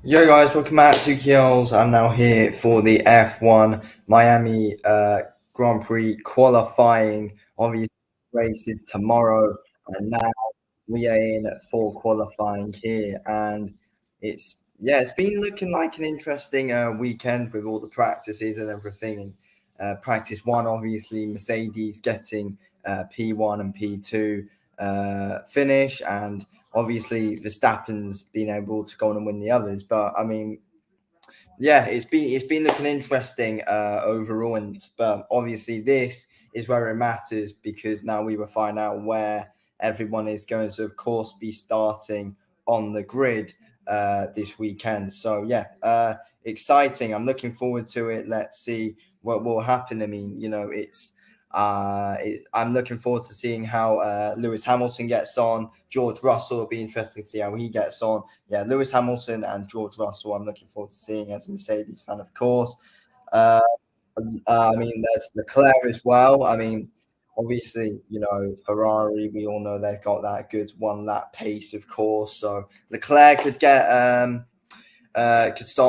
Yo guys, welcome back to Kiels. I'm now here for the F1 Miami Grand Prix qualifying. Obviously, race is tomorrow, and now we are in for qualifying here, and it's been looking like an interesting weekend with all the practices and everything. And practice one, obviously, Mercedes getting P1 and P2 finish, and obviously Verstappen's been able to go on and win the others. But I mean, yeah, it's been looking interesting overall, and but obviously this is where it matters because now we will find out where everyone is going to, of course, be starting on the grid this weekend. So yeah, exciting. I'm looking forward to it. Let's see what will happen. I mean, I'm looking forward to seeing how Lewis Hamilton gets on. George Russell will be interesting to see how he gets on. Yeah, Lewis Hamilton and George Russell. I'm looking forward to seeing as a Mercedes fan, of course. Uh, I mean, there's Leclerc as well. I mean, obviously, Ferrari. We all know they've got that good one lap pace, of course. So Leclerc could start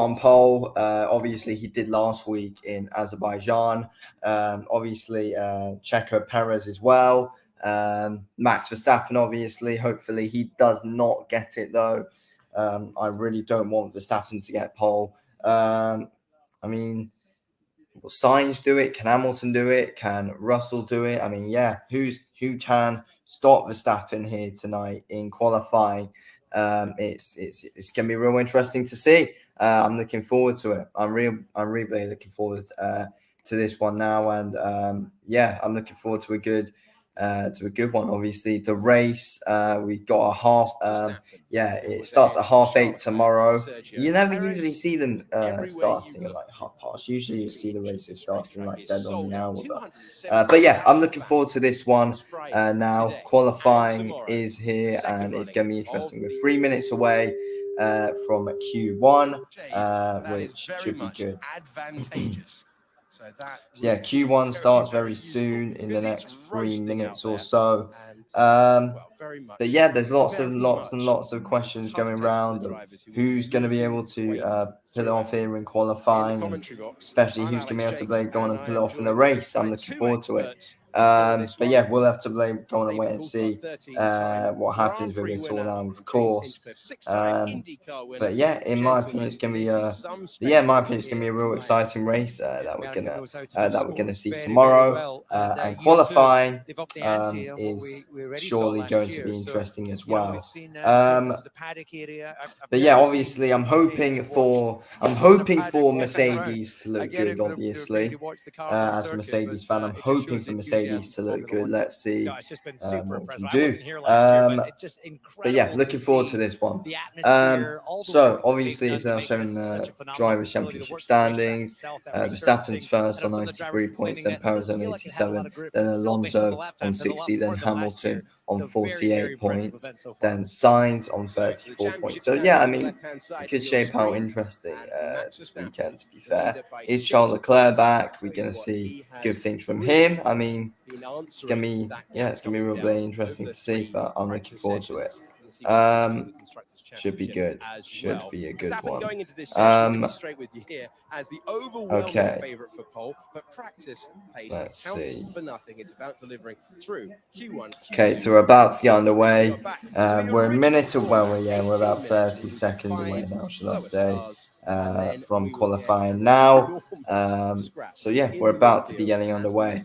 on pole. Obviously, he did last week in Azerbaijan. Obviously, Checo Perez as well. Max Verstappen, obviously. Hopefully, he does not get it, though. I really don't want Verstappen to get pole. I mean, will Sainz do it? Can Hamilton do it? Can Russell do it? I mean, yeah, who can stop Verstappen here tonight in qualifying? It's gonna be real interesting to see. I'm looking forward to it. I'm really looking forward to this one now, and yeah, I'm looking forward to a good one. Obviously, the race we got a half. Yeah, it starts at 8:30 tomorrow. You never usually see them starting at like half past. Usually, you see the races starting like dead on the hour. But yeah, I'm looking forward to this one. Now qualifying is here, and it's going to be interesting. We're 3 minutes away from Q1, which should be good. So yeah, Q1 starts very soon in the next 3 minutes or so. But yeah, there's lots of questions going around of who's going to be able to pull it off here in qualifying, and especially who's going to be able to go on and pull it off in the race. I'm looking forward to it. But yeah, we'll have to go on and wait and see what happens with it all now, of course. But yeah, in my opinion, it's gonna be in my opinion, it's gonna be a real exciting race that we're gonna see tomorrow. And qualifying is surely going to be interesting as well. But yeah, obviously, I'm hoping for Mercedes to look good. Obviously, as a Mercedes fan, I'm hoping for Mercedes to look good. Let's see what we can do. But yeah, looking forward to this one. So obviously, it's now showing the drivers' championship standings. Verstappen's first on 93 points, then Perez on 87, then Alonso on 60, then Hamilton on 48 points, then Sainz on 34 points. So yeah, I mean, it could shape how interesting this weekend. To be fair, is Charles Leclerc back? We're gonna see good things from him. I mean, it's gonna be really interesting to see, but I'm looking forward to it. Should be good. Should be a good one. Okay. Let's see. Okay, so we're about to get underway. We're a minute away. Well, yeah, we're about 30 seconds away now, should I say, from qualifying now. So yeah, we're about to be getting underway.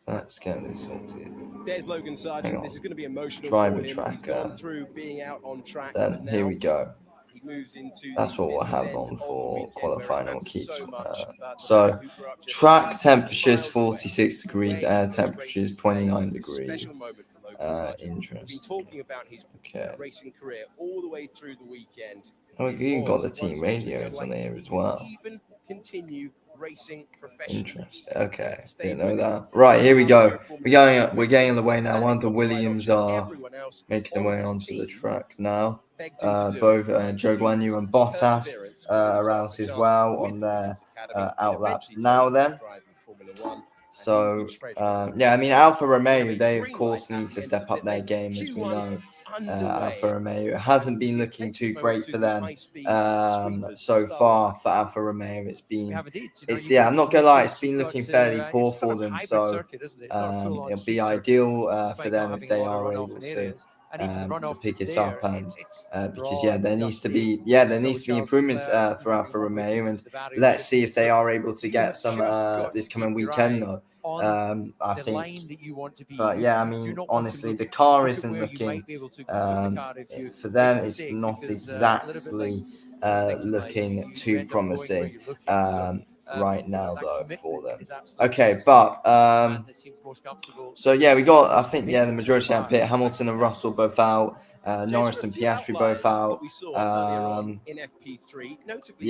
Let's get this sorted. There's Logan Sargent. This is going to be emotional. Driver for him. tracker. He's gone through being out on track. Then here we go. He moves into That's what we'll have on for qualifying. We'll keep so track temperatures 46 degrees, air temperatures 29 degrees. Interesting. Talking about his racing career all the way through the weekend. Oh, you got the team radios on there as well. Even continue racing professionally. Interesting. Okay, didn't know that. Right, here we go. We're getting on the way now. One of the Williams are making their way onto the track now. Both Joe Guanyu and Bottas are out as well on their outlap now. Then. So yeah, I mean Alfa Romeo, they of course need to step up their game, as we know. Alfa Romeo. It hasn't been looking too great for them so far for Alfa Romeo. I'm not gonna lie, it's been looking fairly poor for them. So it'll be ideal for them if they are able to pick it up, and because there needs to be improvements for Alfa Romeo, and let's see if they are able to get some this coming weekend though. I think, but yeah, I mean, honestly, the car isn't looking for them. It's not exactly looking too promising right now though for them. Okay, but so yeah, we got, I think, the majority out pit. Hamilton and Russell both out. Norris and Piastri both out. In FP3, notably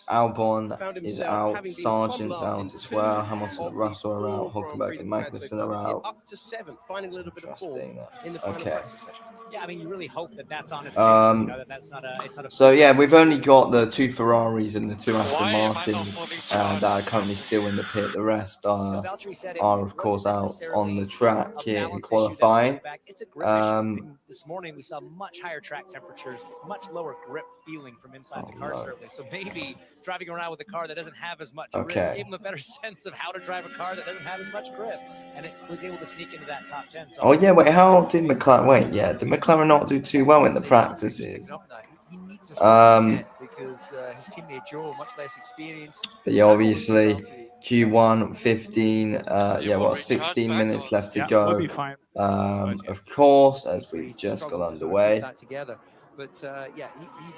Albon is out. Sargent's out as well. Hamilton and Russell are out. Hulkenberg and Magnussen are out. Up to 7th, finding a little bit of form in the final practice session. Yeah, I mean, you really hope that that's on his face. That's not a. So yeah, we've only got the 2 Ferraris and the 2 Aston Martins that are currently still in the pit. The rest are of course out on the track here in qualifying. This morning we saw much higher track temperatures, much lower grip feeling from inside the car, certainly. So maybe driving around with a car that doesn't have as much grip gave him a better sense of how to drive a car that doesn't have as much grip, and it was able to sneak into that top 10. So how did McLaren? Did McLaren not do too well in the practices? He needs a because his teammate Joe, much less experience. But yeah, obviously Q1 15. 16 minutes left to go. Of course, as we've just got underway. But he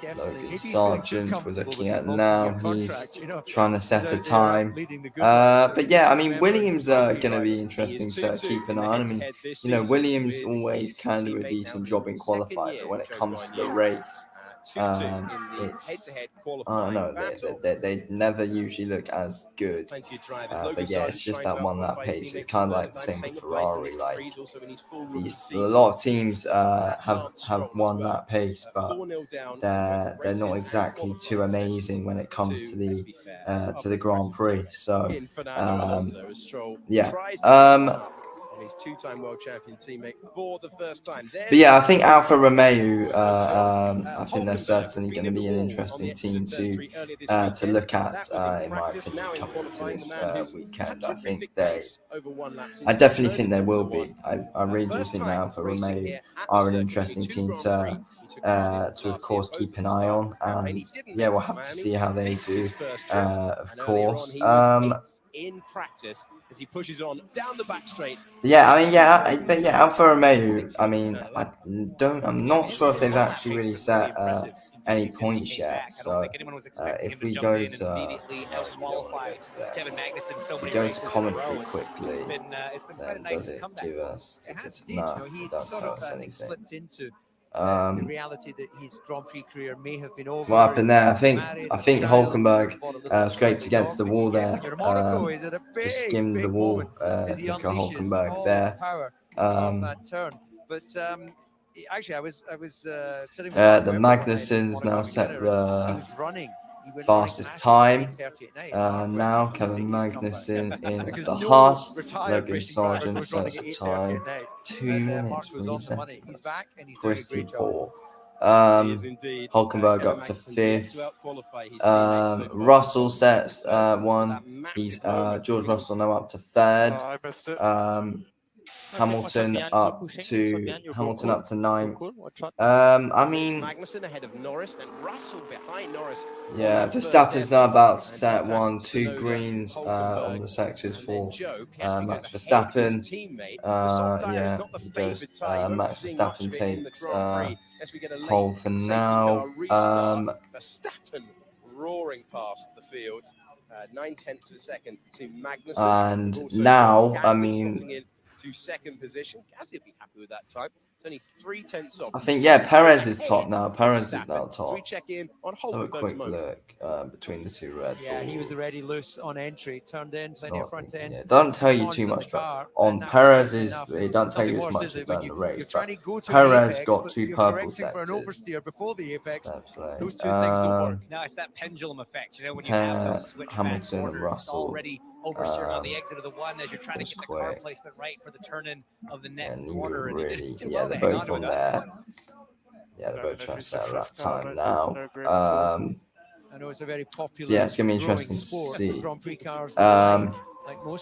definitely. Logan Sargent we're looking at now. He's trying to set a time. But yeah, I mean, Williams are going to be interesting to keep an eye on. I mean, Williams always can do a decent job in qualifying, but when it comes to the race, it's I don't know. They never usually look as good. But yeah, it's just that pace. It's kind of like the same with Ferrari. Like a lot of teams have won that pace, but they're not exactly too amazing when it comes to the Grand Prix. So his 2-time world champion teammate for the first time. But yeah, I think Alfa Romeo, I think they're certainly going to be an interesting team to look at, in my opinion, coming into this weekend. I definitely think they will be. I really do think that Alfa Romeo are an interesting team to of course keep an eye on, and yeah, we'll have to see how they do, of course. In practice as he pushes on down the back straight. Alfa Romeo, I mean, I'm not sure if they've actually really set any points yet. So if we go to commentary quickly, then does it give us? No, it don't tell us anything. The reality that his Grand Prix career may have been over. What happened there? I think Hulkenberg scraped against the wall there. Just skimmed the wall. Nico Hulkenberg there. That turn, but actually, I was sitting. The Magnussen's now set the fastest time. Now Kevin Magnussen in the Haas. Logan Sargent sets a time 2 minutes 3 seconds. Pretty poor. Hulkenberg up to 5th. Russell sets 1. He's George Russell now up to 3rd. Hamilton up to 9th. I mean, Magnussen ahead of Norris, then Russell behind Norris. Yeah, Verstappen's now about to set 2 greens on the sectors for Max Verstappen. He goes. Max Verstappen takes pole for now. Verstappen roaring past the field, 9/10 of a second to Magnussen. And now, I mean, to 2nd position. Gasly will be happy with that time. It's only 3/10 off. I think Perez is top now. Perez is now top. We check in on So a quick look between the 2 Red Bulls. Yeah, he was already loose on entry. Turned in plenty of front end. It doesn't tell you too much, but on Perez it doesn't tell you as much as done the race. But Perez got 2 purple sectors. Before the apex. Those 2 things don't work. No, it's that pendulum effect. When you have those switchback Hamilton and corners Russell already oversteered on the exit of the 1 as you're trying to get the car placement right for the turn in of the next corner. They're they're both on there. Yeah, they're both trying to set a lap time now. I know it's a very popular. So yeah, it's gonna be interesting to sport. see. Grand Prix cars But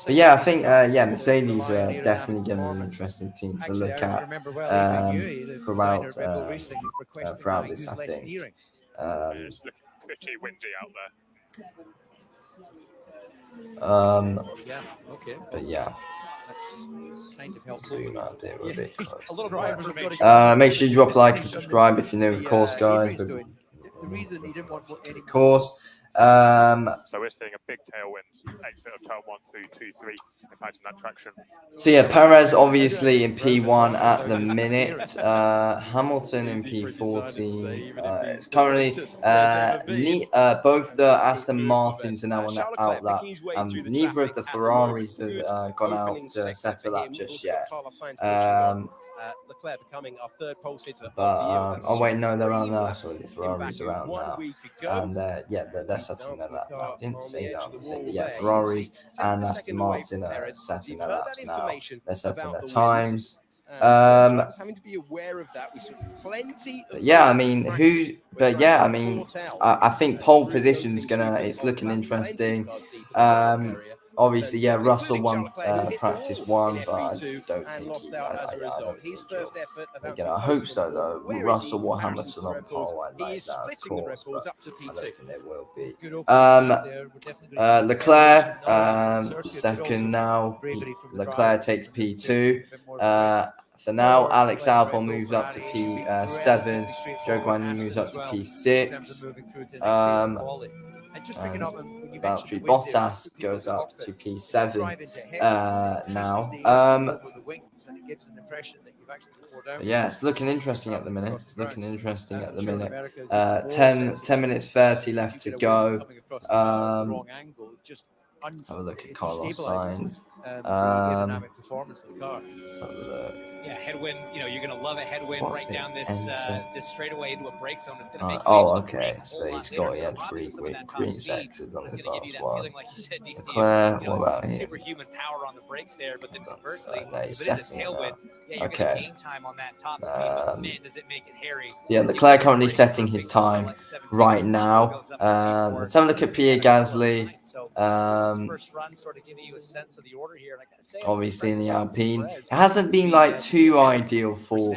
yeah, I think Mercedes are definitely going to be an interesting team to look at throughout this. I think. It's looking pretty windy out there. But yeah. That's kind of helpful. Zoom out there a bit close. A lot of drivers have got make sure you drop a like and subscribe if you're new, of course, guys. But the reason he didn't want any. Of course. So we're seeing a big tailwind exit of turn 1 through 2, 3, impacting that traction. So yeah, Perez obviously in P1 at the minute. Hamilton in P14. It's currently both the Aston Martins are now on that outlap. Neither of the Ferraris have gone out to settle up just yet. Leclerc becoming our third pole sitter. Oh wait, no, they're around now. Sorry, the Ferraris are around now, and they're setting their lap. I didn't say that. Yeah, Ferraris and Aston Martin are setting their laps now. They're setting their times. Having to be aware of that, we saw plenty. Yeah, I mean, I think pole position's it's looking interesting. Obviously, yeah, Russell won practice 1, but I don't think I hope so, though. Russell or Hamilton on pole, I like that, of course, but I don't think they will be. Leclerc, second now. Leclerc takes P2. For now, Alex Albon moves up to P7. Joe Guanyu moves up to P6. Valtteri Bottas goes up to P7 now. Yeah, it's looking interesting at the minute. 10 minutes 30 left to go. Have a look at Carlos Sainz. Let's have a look. Yeah, headwind. You're gonna love a headwind down this straightaway into a brake zone. It's gonna make. Okay. So he had 3 green sectors on his last one. Leclerc, what about him? Superhuman power on the brakes there, but then conversely, no, he's if it is a setting tailwind, you're gonna gain time on that top speed. But man, does it make it hairy? Yeah, Leclerc currently setting his time right now. Let's have a look at Pierre Gasly. Obviously in the Alpine, it hasn't been like too ideal for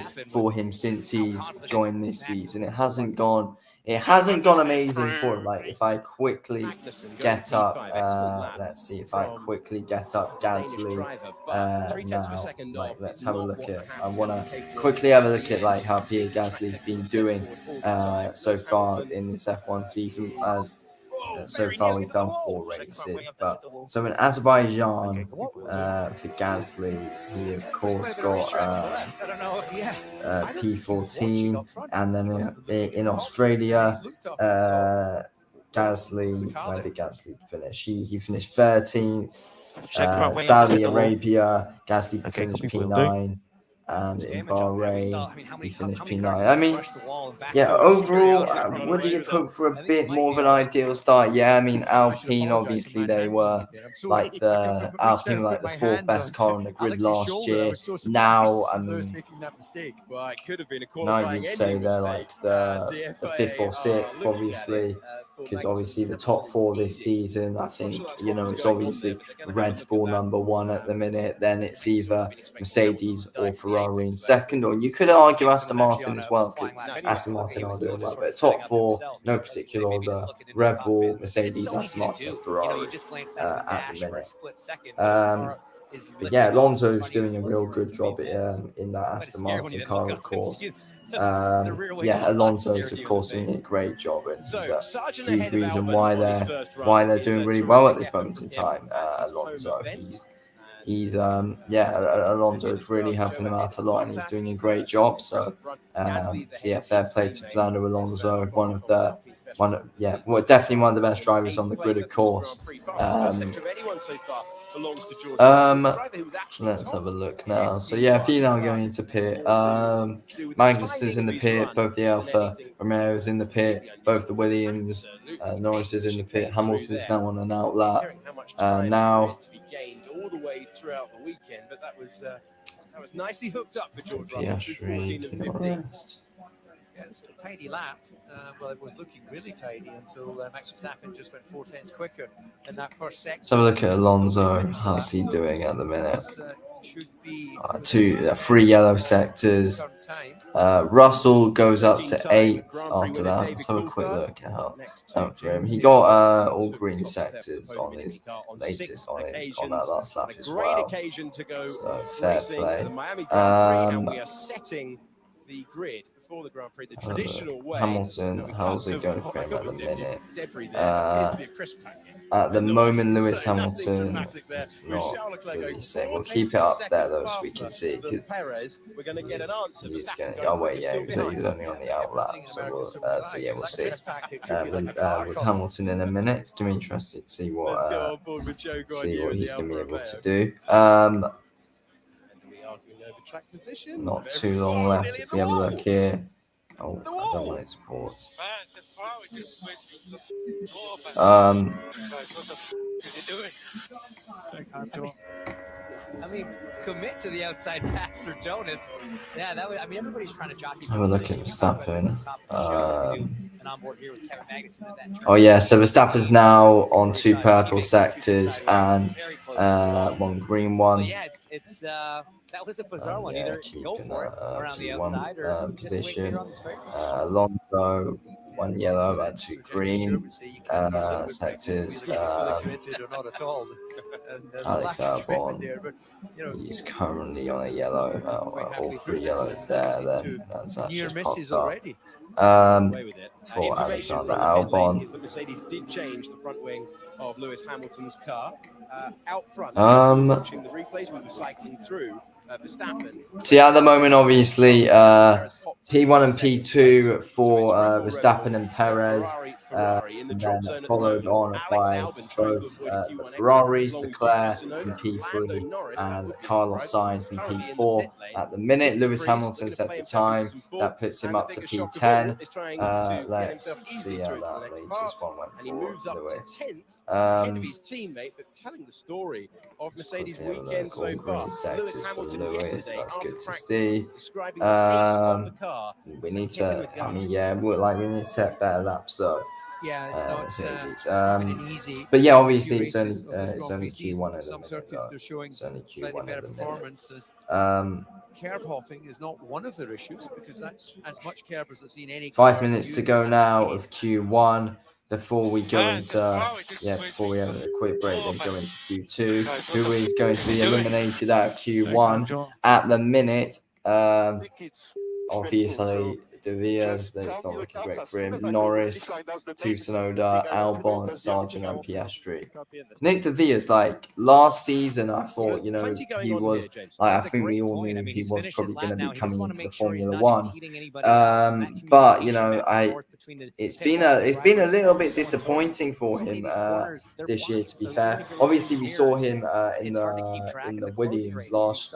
him since he's joined this season. It hasn't gone amazing for him. Like if I quickly get up, let's see if I quickly get up Gasly now. Like let's have a look at. I want to quickly have a look at like how Pierre Gasly's been doing so far in this F1 season. As so far we've done 4 races, but so in Azerbaijan for Gasly, he of course got P14, and then in Australia, Gasly, where did Gasly finish? He finished 13th. Saudi Arabia, Gasly finished P9. And in Bahrain, he finished P9. I mean, yeah, overall, would he have hoped for a bit more of an ideal start? Yeah, I mean, Alpine, obviously, they were like the 4th best car on the grid last year. Now, I mean, now you'd say they're like the 5th or 6th, obviously, because obviously the top 4 this season, I think, it's obviously Red Bull number 1 at the minute, then it's either Mercedes or Ferrari in second, or you could argue Aston Martin as well, because Aston Martin are doing well, but top 4, no particular order, Red Bull, Mercedes, Aston Martin, and Ferrari at the minute. But yeah, Alonso's doing a real good job in that Aston Martin car, of course. Alonso's of course doing a great job, and he's a huge reason why they're doing really well at this moment in time. Alonso, Alonso is really helping them out a lot, and he's doing a great job. So, fair play to Fernando Alonso, definitely one of the best drivers on the grid, of course. Let's have a look now. So Finau going into pit. Magnussen's in the pit. Both the Alfa Romeo's in the pit. Both the Williams. Norris is in the pit. Hamilton's now on an outlap. Now. All the way throughout the weekend, but that was That was nicely hooked up for George Russell through 14 and 15. Yeah, it's a tidy lap. Well, it was looking really tidy until Max Verstappen just went 4/10 quicker in that first sector. So look at Alonso. How's he doing at the minute? 3 yellow sectors. Russell goes up to 8th after that. Let's have a quick look at how for him. He got all green sectors on his latest on that last lap as well. So fair play. And we are setting the grid before the Grand Prix, the traditional way. Hamilton, how's it going for him at the minute? At At the moment, Lewis Hamilton is not really saying. We'll keep it up there though, so we can see. We're going to get an answer. He's going. Oh wait, yeah, he was only on the out lap, so we'll see. With Hamilton in a minute, it's going to be interesting to see what he's going to be able to do. Not too long left. If we have a look here. Oh, I don't want it to pause. I mean, commit to the outside pass or don't. Yeah, that would. I mean, everybody's trying to jockey. Have a look at Verstappen. Oh yeah, so Verstappen's now on 2 purple sectors and 1 green one. Yeah, it's that was a bizarre one. Either go for it around the outside or position. Alonso, 1 yellow and 2 green sectors. Alex Albon, he's currently on a yellow. All 3 yellows there. Then that's just popped up. For Alexander Albon. The Mercedes did change the front wing of Lewis Hamilton's car. Out front, watching the replays, we were cycling through Verstappen. See, at the moment, obviously, P1 and P2 for Verstappen and Perez, and then followed on by both the Ferraris, Leclerc in P3, and Carlos Sainz in P4. At the minute, Lewis Hamilton sets a time that puts him up to P10. Let's see how that latest one went for Lewis. Ahead of his teammate, but telling the story of Mercedes' weekend so far. Lewis Hamilton yesterday, that's good to see. describing the pace of the car. We need to, we need to set better laps though. Yeah, it's easy. But yeah, obviously it's only Q1 at the minute. They're showing it's only slightly Q1 better at the minute. performances. Curb hopping is not one of their issues because that's as much curb as I've seen any. 5 minutes to go now of Q1 before we go into before we have a quick break and go into Q2. Who is going to be eliminated out of Q1 at the minute? Obviously, De Vries, it's not looking great for him. Norris, Tsunoda, Albon, Sargent, and Piastri. Nick De Vries, last season, I thought, he was, I think we all knew he was probably going to be coming into the Formula One. But, it's been a little bit disappointing for him this year, to be fair. Obviously, we saw him in the Williams last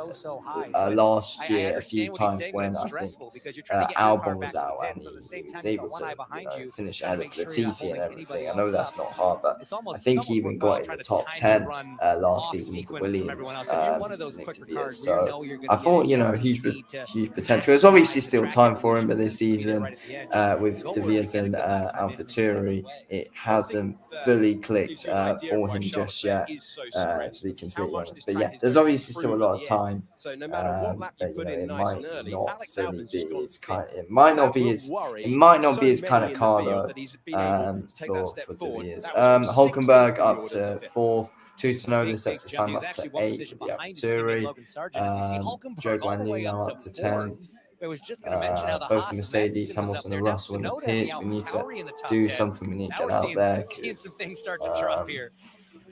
year a few times when I think Albon was out and he was able to finish ahead of Latifi and everything. I know that's not hard, but I think he even got in the top 10 last season with the Williams. So I thought, huge potential. There's obviously still time for him, but this season with De Vries and AlphaTauri, it hasn't fully clicked for him just yet, to be completely honest. But yeah, there's obviously still a lot of time. So no matter what lap you put in nice and early, it might not be his kind of car though, for De Vries. Hulkenberg up to 4th. Tsunoda sets the time up to 8 with the AlphaTauri. Joe Guanyu now up to 10th. Both Mercedes, Hamilton, and Russell in the pits. We need to do something. We need to get out there.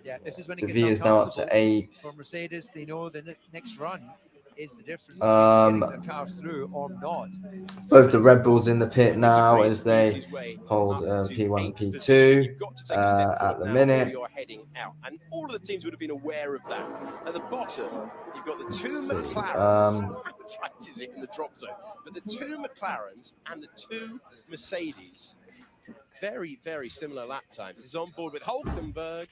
De Vries now up to 8th. For Mercedes, they know the next run is the difference between getting their cars through or not. Both the Red Bulls in the pit now as they hold P1 and P2 at the minute. You're heading out, and all of the teams would have been aware of that. At the bottom, you've got the 2 McLarens. How tight is it in the drop zone? But the 2 McLarens and the 2 Mercedes. Very, very similar lap times. He's on board with Hulkenberg,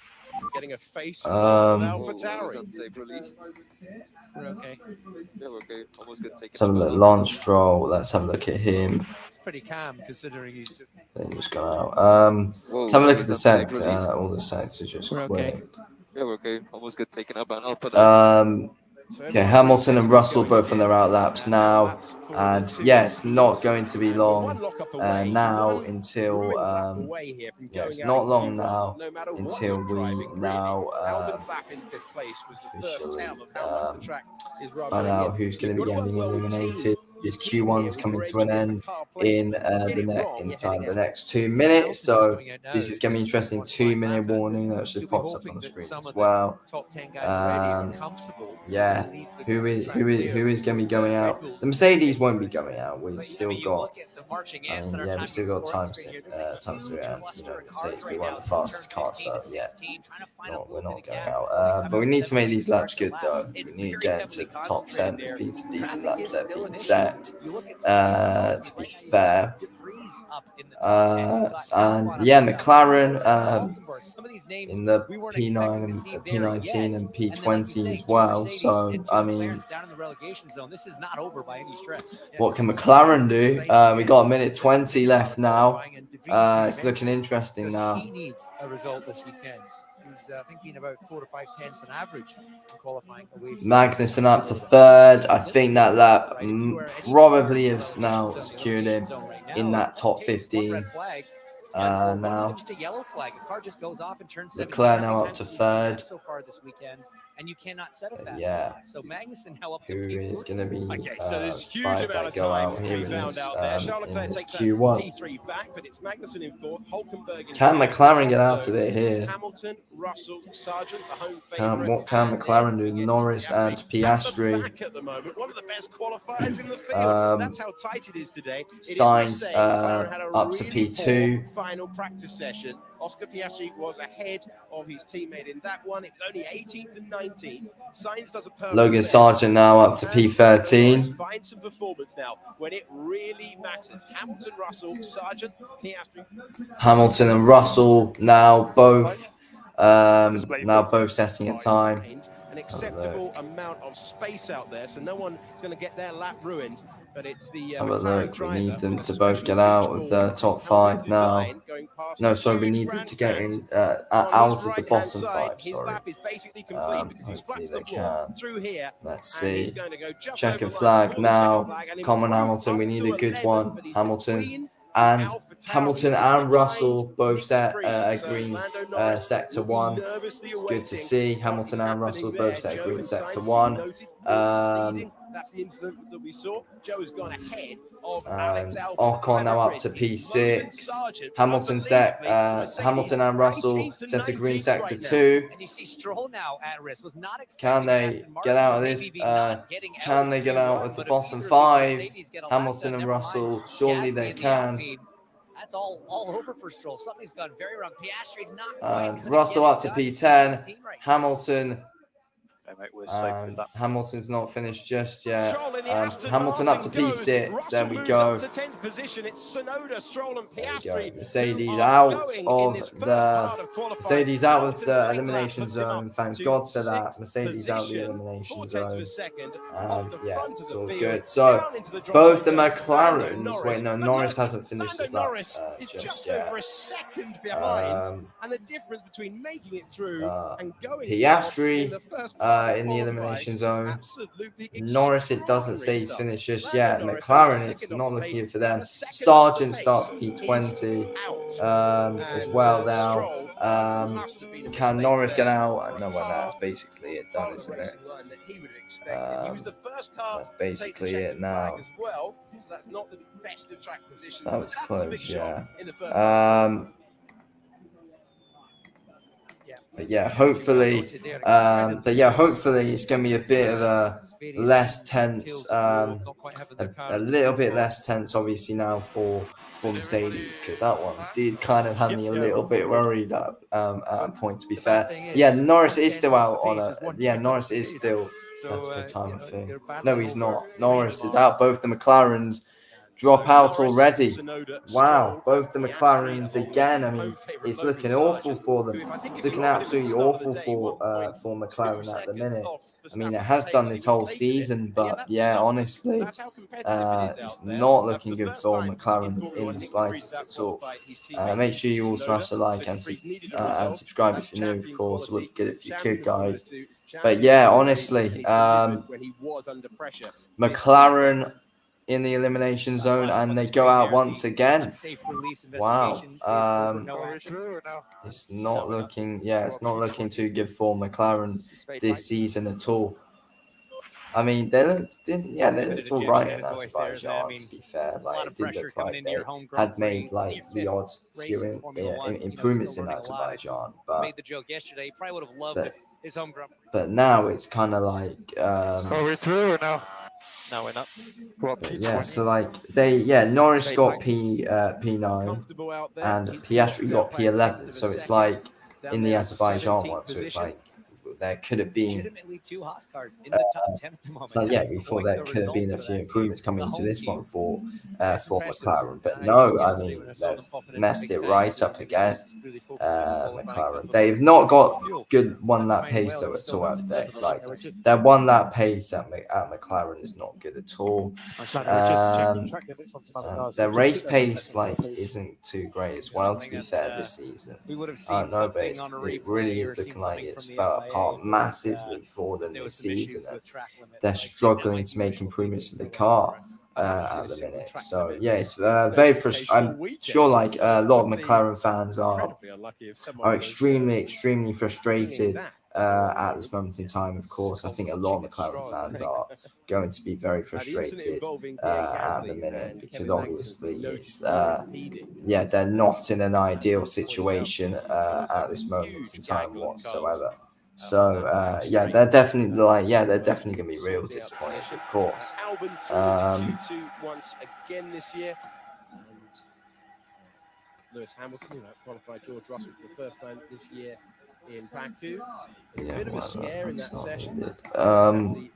getting a face with AlphaTauri. We're okay. Yeah, we're okay. Almost good taking Let's have a up look. an Lance Stroll. Let's have a look at him. It's pretty calm considering he's just. They just gone out. Let's Whoa, have a look that at the was a sick sector. release. All the sectors just We're quick. okay. Yeah, we're okay. Almost good taking up an Alpha there. Okay, Hamilton and Russell both on their out laps now, and yeah, it's not going to be long now until yeah, it's not long now until we now officially find out who's going to be getting eliminated. This Q1's coming to an end in inside the next 2 minutes, so this is going to be interesting. 2-minute warning that just pops up on the screen as well. Yeah, who is going to be going out? The Mercedes won't be going out. We've still got. Yeah, we've still got time to react. You know, Mercedes be one of the fastest cars, so yeah, we're not going out. But we need to make these laps good, though. We need to get into the top 10. There's been some decent laps that have been set. To be fair. And yeah, McLaren in the P9 and P19 and P20 as well. So I mean, what can McLaren do? We got a minute 20 left now. It's looking interesting now. He needs a result this weekend. He's I think been about 4 or 5 tenths on average in qualifying away. Magnussen up to third. I think that lap probably has now secured him in that top 15. Now Leclerc now up to third. So far this weekend, and you cannot set a fast yeah. So Magnussen now up to who is going to be so there's huge five amount that of go time out to here be in found this, out there. Charles in Leclerc this takes that Q1. P3 back, but it's Magnussen in fourth, Hulkenberg in Can fifth. McLaren get out of it here? Hamilton, Russell, Sargent, the home What can McLaren do? Norris and Piastri. Back at the moment, one of the best qualifiers in the field. That's how tight it is today. Sainz up to P2. Final practice session. Oscar Piastri was ahead of his teammate in that one. It was only 18th and 19th. Sainz does a perfect Logan Sargent now up to P13. Find some performance now when it really matters. Hamilton, Russell, Sargent, Piastri. Hamilton and Russell now both setting a time. An acceptable amount of space out there, so no one is going to get their lap ruined. But it's the have a look. We need them to both get out of the top 5 now. No, sorry, we need them to get in out of the bottom 5. Sorry. Hopefully they can. Let's see. Checkered flag now. Common Hamilton. We need a good one. Hamilton and Russell both set a green sector 1. It's good to see. Hamilton and Russell both set a green sector 1. That's the incident that we saw. Joe has gone ahead of and Ocon now up to P6. Hamilton and Russell sets a green sector 2. And you see Stroll now at risk. Was not can they get out of this? Can they get out of the bottom 5? Hamilton and Russell, surely they can. That's all over for Stroll. Something's gone very wrong. Piastri's not Russell up to P10. Hamilton. And Hamilton's not finished just yet. Hamilton up to P6. There we go. Mercedes out of the elimination zone. Thank God for that. Mercedes out of the elimination zone. And yeah, it's all good. So both the McLarens. Wait, no, Norris hasn't finished his lap just yet. And the difference between making it through and going Piastri in the elimination zone. Norris, it doesn't say he's finished just yet. McLaren, it's not looking good for them. Sargent starts P20 as well now. Can Norris get out? No, well, that's basically it done, isn't it? That's basically it now. That was close, yeah. But yeah, hopefully it's going to be a bit of a less tense, a little bit less tense, obviously now for Mercedes, because that one did kind of have me a little bit worried at a point. To be fair, yeah, Norris is still out on a. Yeah, Norris is still. That's the kind of thing. No, he's not. Norris is out. Both the McLarens. drop out already. Wow, both the McLarens again. I mean, it's looking awful for them. It's looking absolutely awful for McLaren at the minute. I mean, it has done this whole season, but yeah, honestly, it's not looking good for McLaren in the slightest at all. Make sure you all smash the like and subscribe if you're new, of course. It would be good if you could, guys. But yeah, honestly, McLaren in the elimination zone, and they go out once again. Wow. It's not looking, it's not looking too good for McLaren this season at all. I mean, they looked all right in Azerbaijan, to be fair. Like, it did look like they had made, like, the odd few improvements in Azerbaijan. But now it's kind of like... Are we through or no? No, we're not. So like Norris got P9 and Piastri got P11. So it's like in the Azerbaijan one. So it's like there could have been. So yeah, we thought there could have been a few improvements coming into this one for McLaren, but no, I mean they've messed it right up again. McLaren, they've not got good one lap pace though at all, have they? Like their one lap pace at McLaren is not good at all. Their race pace isn't too great as well, to be fair, this season. I don't know, but it really is looking like it's fell apart massively for them this season. They're struggling to make improvements to the car at the minute. So yeah, it's very frustrating. I'm sure like a lot of McLaren fans are extremely frustrated at this moment in time. Of course, I think a lot of McLaren fans are going to be very frustrated at the minute, because obviously it's they're not in an ideal situation at this moment in time whatsoever. So they're definitely gonna be real disappointed, of course. Once again this year, and Lewis Hamilton, who qualified George Russell for the first time this year in Baku. A bit of a scare in that session. The front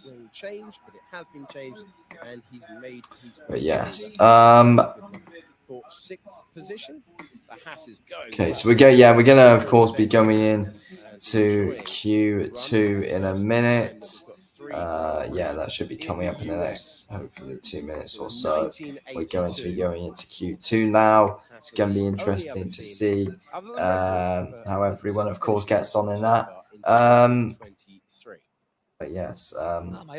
wing changed, but it has been changed, and he's made his way. But yes. For 6th position. The Haas is going. Okay, so we're gonna of course be going in to Q2 in a minute. That should be coming up in the next hopefully 2 minutes or so. We're going to be going into Q2 now. It's going to be interesting to see how everyone, of course, gets on in that. But yes,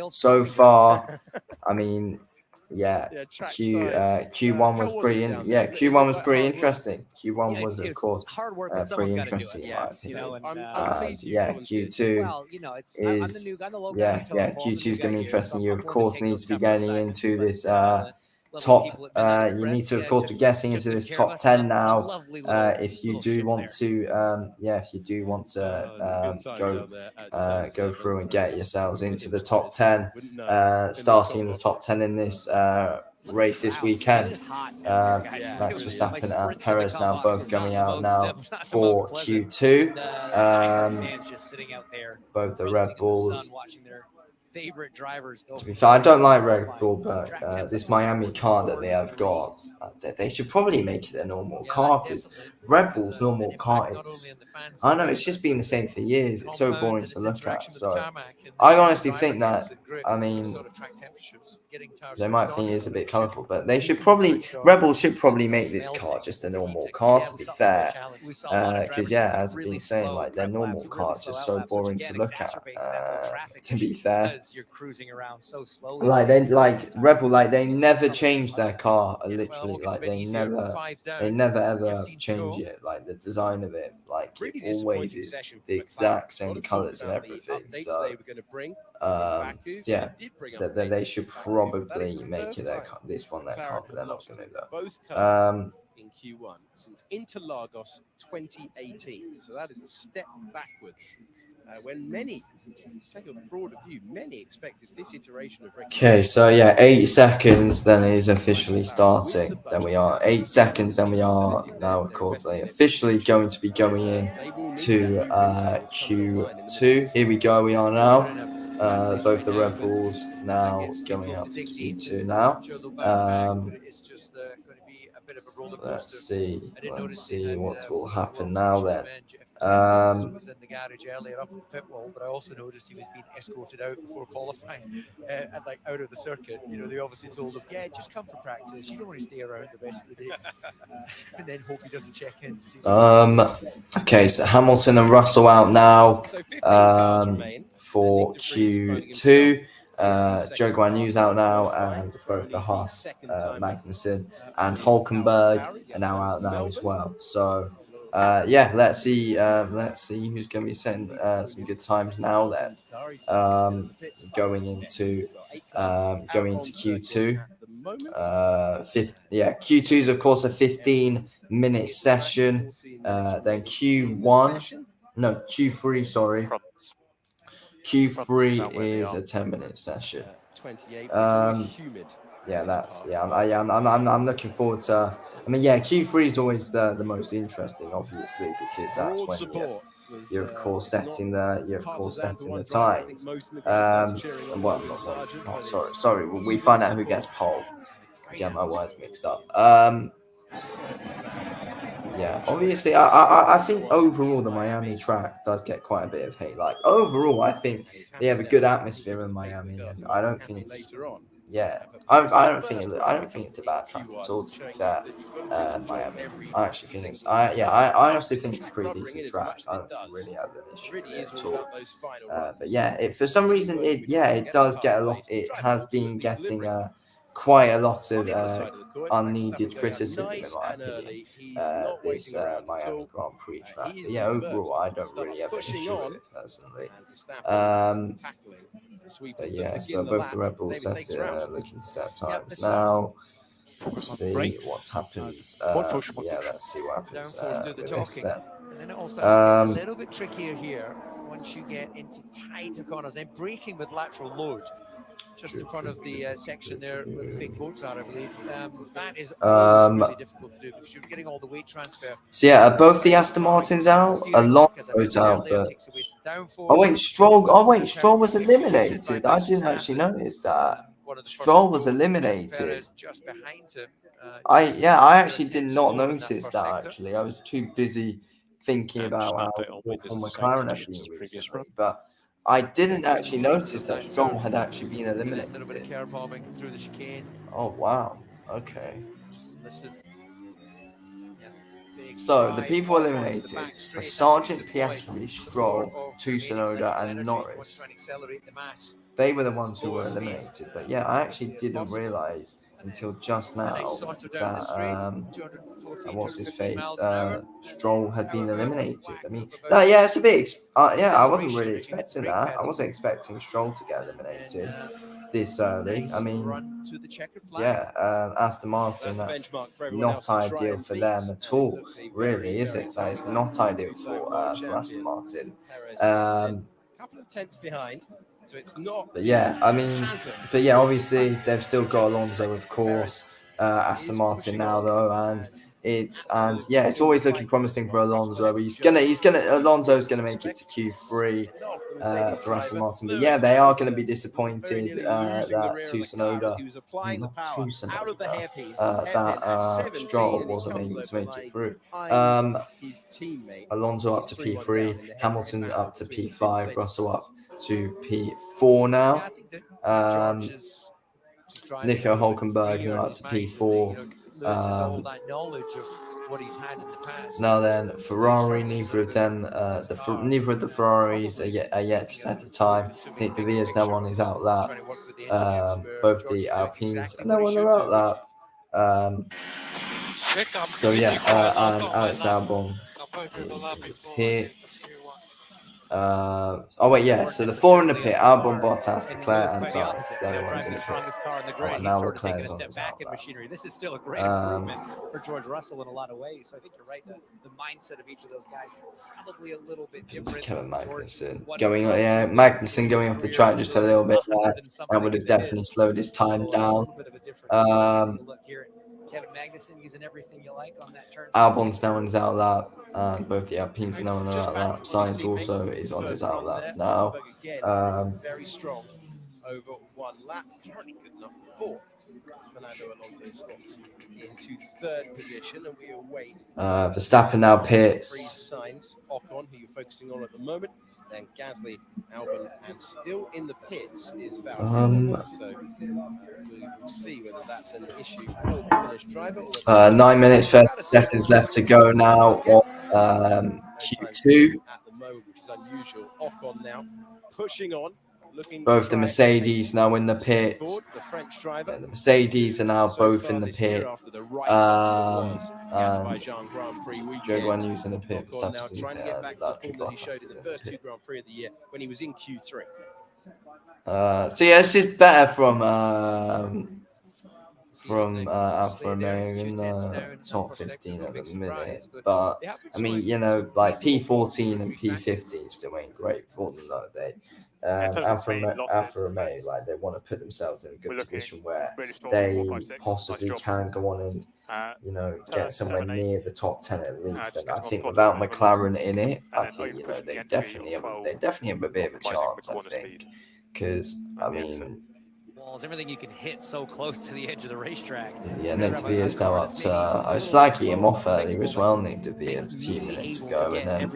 so far, I mean, Q1 was pretty interesting. Q1 was, of course, pretty interesting in my opinion. Q2 is Q2 is going to be interesting. You of course need to be getting into this top. You need to of course be getting into this top 10 now. If you do want to, go through and get yourselves into the top 10, starting in the top 10 in this race this weekend. Max Verstappen and Perez now both coming out now for Q2. Both the Red Bulls. Favorite drivers. To be fair, I don't like Red Bull, but this Miami car that they have got, they should probably make it a normal car, because Red Bull's normal car is, I don't know, it's just been the same for years. It's so boring to look at. So I honestly think that, I mean, they might think it's a bit colourful, but they should probably, Red Bull should probably make this car just a normal car, to be fair. Because as I've been saying, like their normal car is just so boring to look at. To be fair, like Red Bull, like they never change their car. Literally, like they never ever change it. Like the design of it, like it always is the exact same colours and everything. So they should probably make it this one their car, but they're not going to do that. In Q1 since Interlagos 2018, so that is a step backwards. When many take a broader view, many expected this iteration of. Okay, so 8 seconds then is officially starting. Then we are 8 seconds. Then we are now, of course, officially going to be going in to Q2. Here we go. We are now. both the Red Bulls now going up to Q2 now. Let's see what will happen now then. Was in the garage earlier up in pit wall, but I also noticed he was being escorted out before qualifying and like out of the circuit. You know, they obviously told him, "Yeah, just come for practice. You don't want to stay around the rest of the day," and then hope he doesn't check in. To see okay, so Hamilton and Russell out now for Q2. Joe Guan Yu's out now, and both the Haas, Magnussen and Hulkenberg are now out now as well. So yeah, let's see who's going to be setting some good times now then. Going into Q2. Q2 is of course a 15-minute session. Then Q3, sorry. Q3 is a 10-minute session. I'm looking forward to. I mean, Q3 is always the most interesting, obviously, because that's when you're of course setting the times. Sorry. We find out who gets pole. I get my words mixed up. Obviously, I think overall the Miami track does get quite a bit of hate. Like overall, I think they have a good atmosphere in Miami, and I don't think it's I don't think it's a bad track at all. To be fair, Miami. I actually think it's I honestly think it's a pretty decent track. I don't really have an issue with it at all. But for some reason it does get a lot. It has been getting quite a lot of unneeded criticism, in my opinion, this Miami Grand Prix track. But overall, I don't really have an issue with it personally. So both the Red Bulls looking to set times now. Let's see what happens. Let's see what happens with this then. And then it all starts to get a little bit trickier here once you get into tighter corners. Then braking with lateral load. Just in front of the section there where the fake boats are, I believe. That is really difficult to do because you're getting all the weight transfer. So both the Aston Martins out, Alonso's out, but Stroll was eliminated. I didn't actually notice that. Stroll was eliminated. I actually did not notice that. Actually, I was too busy thinking about how awful McLaren had been recently, but I didn't actually notice that Stroll had actually been eliminated. Oh wow! Okay. So the people eliminated were Sargent, Piastri, Stroll, Tsunoda, and Norris. They were the ones who were eliminated. But I actually didn't realize until just now that what's his face Stroll had been eliminated. I mean, it's a bit. I wasn't really expecting that. I wasn't expecting Stroll to get eliminated this early. I mean, Aston Martin, that's not ideal for them at all, really, is it? That is not ideal for Aston Martin. Couple of tenths behind. So it's not. Obviously they've still got Alonso, of course. Aston Martin now though, and it's always looking promising for Alonso. Alonso's gonna make it to Q3 for Aston Martin. But they are gonna be disappointed that Stroll wasn't able to make it through. Alonso up to P3, Hamilton up to P5, Russell up to P4 now. Nico Hulkenberg now up to P4. Now then, Ferrari, neither of the Ferraris are yet to set a time. Nick De Vries now on his out lap. Both the Alpines are now on their out lap. And Alex Albon is in the pit. So the four in the pit: Albon, Bottas, Leclerc, and Sainz. They're the ones in the pit. Now Leclerc's on his out lap. This is still a great improvement for George Russell in a lot of ways. So I think you're right. The mindset of each of those guys probably a little bit different. Kevin Magnussen Magnussen going off the track just a little bit there. That would have definitely slowed his time down. Kevin Magnussen using everything you like on that turn. Albon's now on his outlap, and both the Alpines are now on their outlap. Sainz also is on his outlap now. Very strong over one lap. Currently good enough for 4th. Fernando Alonso slots into 3rd position, and we await Verstappen now pits. Sainz, Ocon, who you're focusing on at the moment, then Gasly, Albon, and still in the pits is Valtteri. So we will see whether that's an issue for the Finnish driver. 9 minutes 30 seconds left to go now on Q2. At the moment, which is unusual. Ocon now pushing on. Both the Mercedes now in the pits. The French driver. The Mercedes are now both in the pit. Azerbaijan Grand Prix weekend. Zhou Guanyu's in the pit. Now trying to get back to the form that he showed in the first 2 Grand Prix of the year when he was in Q3. So yeah, this is better from Alfa Romeo in the top 15 at the minute. But I mean, you know, like P14 and P15 still ain't great for them though. They Alfa Romeo, like they want to put themselves in a good position where they possibly can go on and you know get somewhere near the top 10 at least. And I think without McLaren in it, I think you know they definitely have a bit of a chance. I think because I mean. Everything you can hit so close to the edge of the racetrack. Yeah, Nick De Vere's now up to. I was slagging him off earlier as well, Nick De Vere, a few minutes ago, and then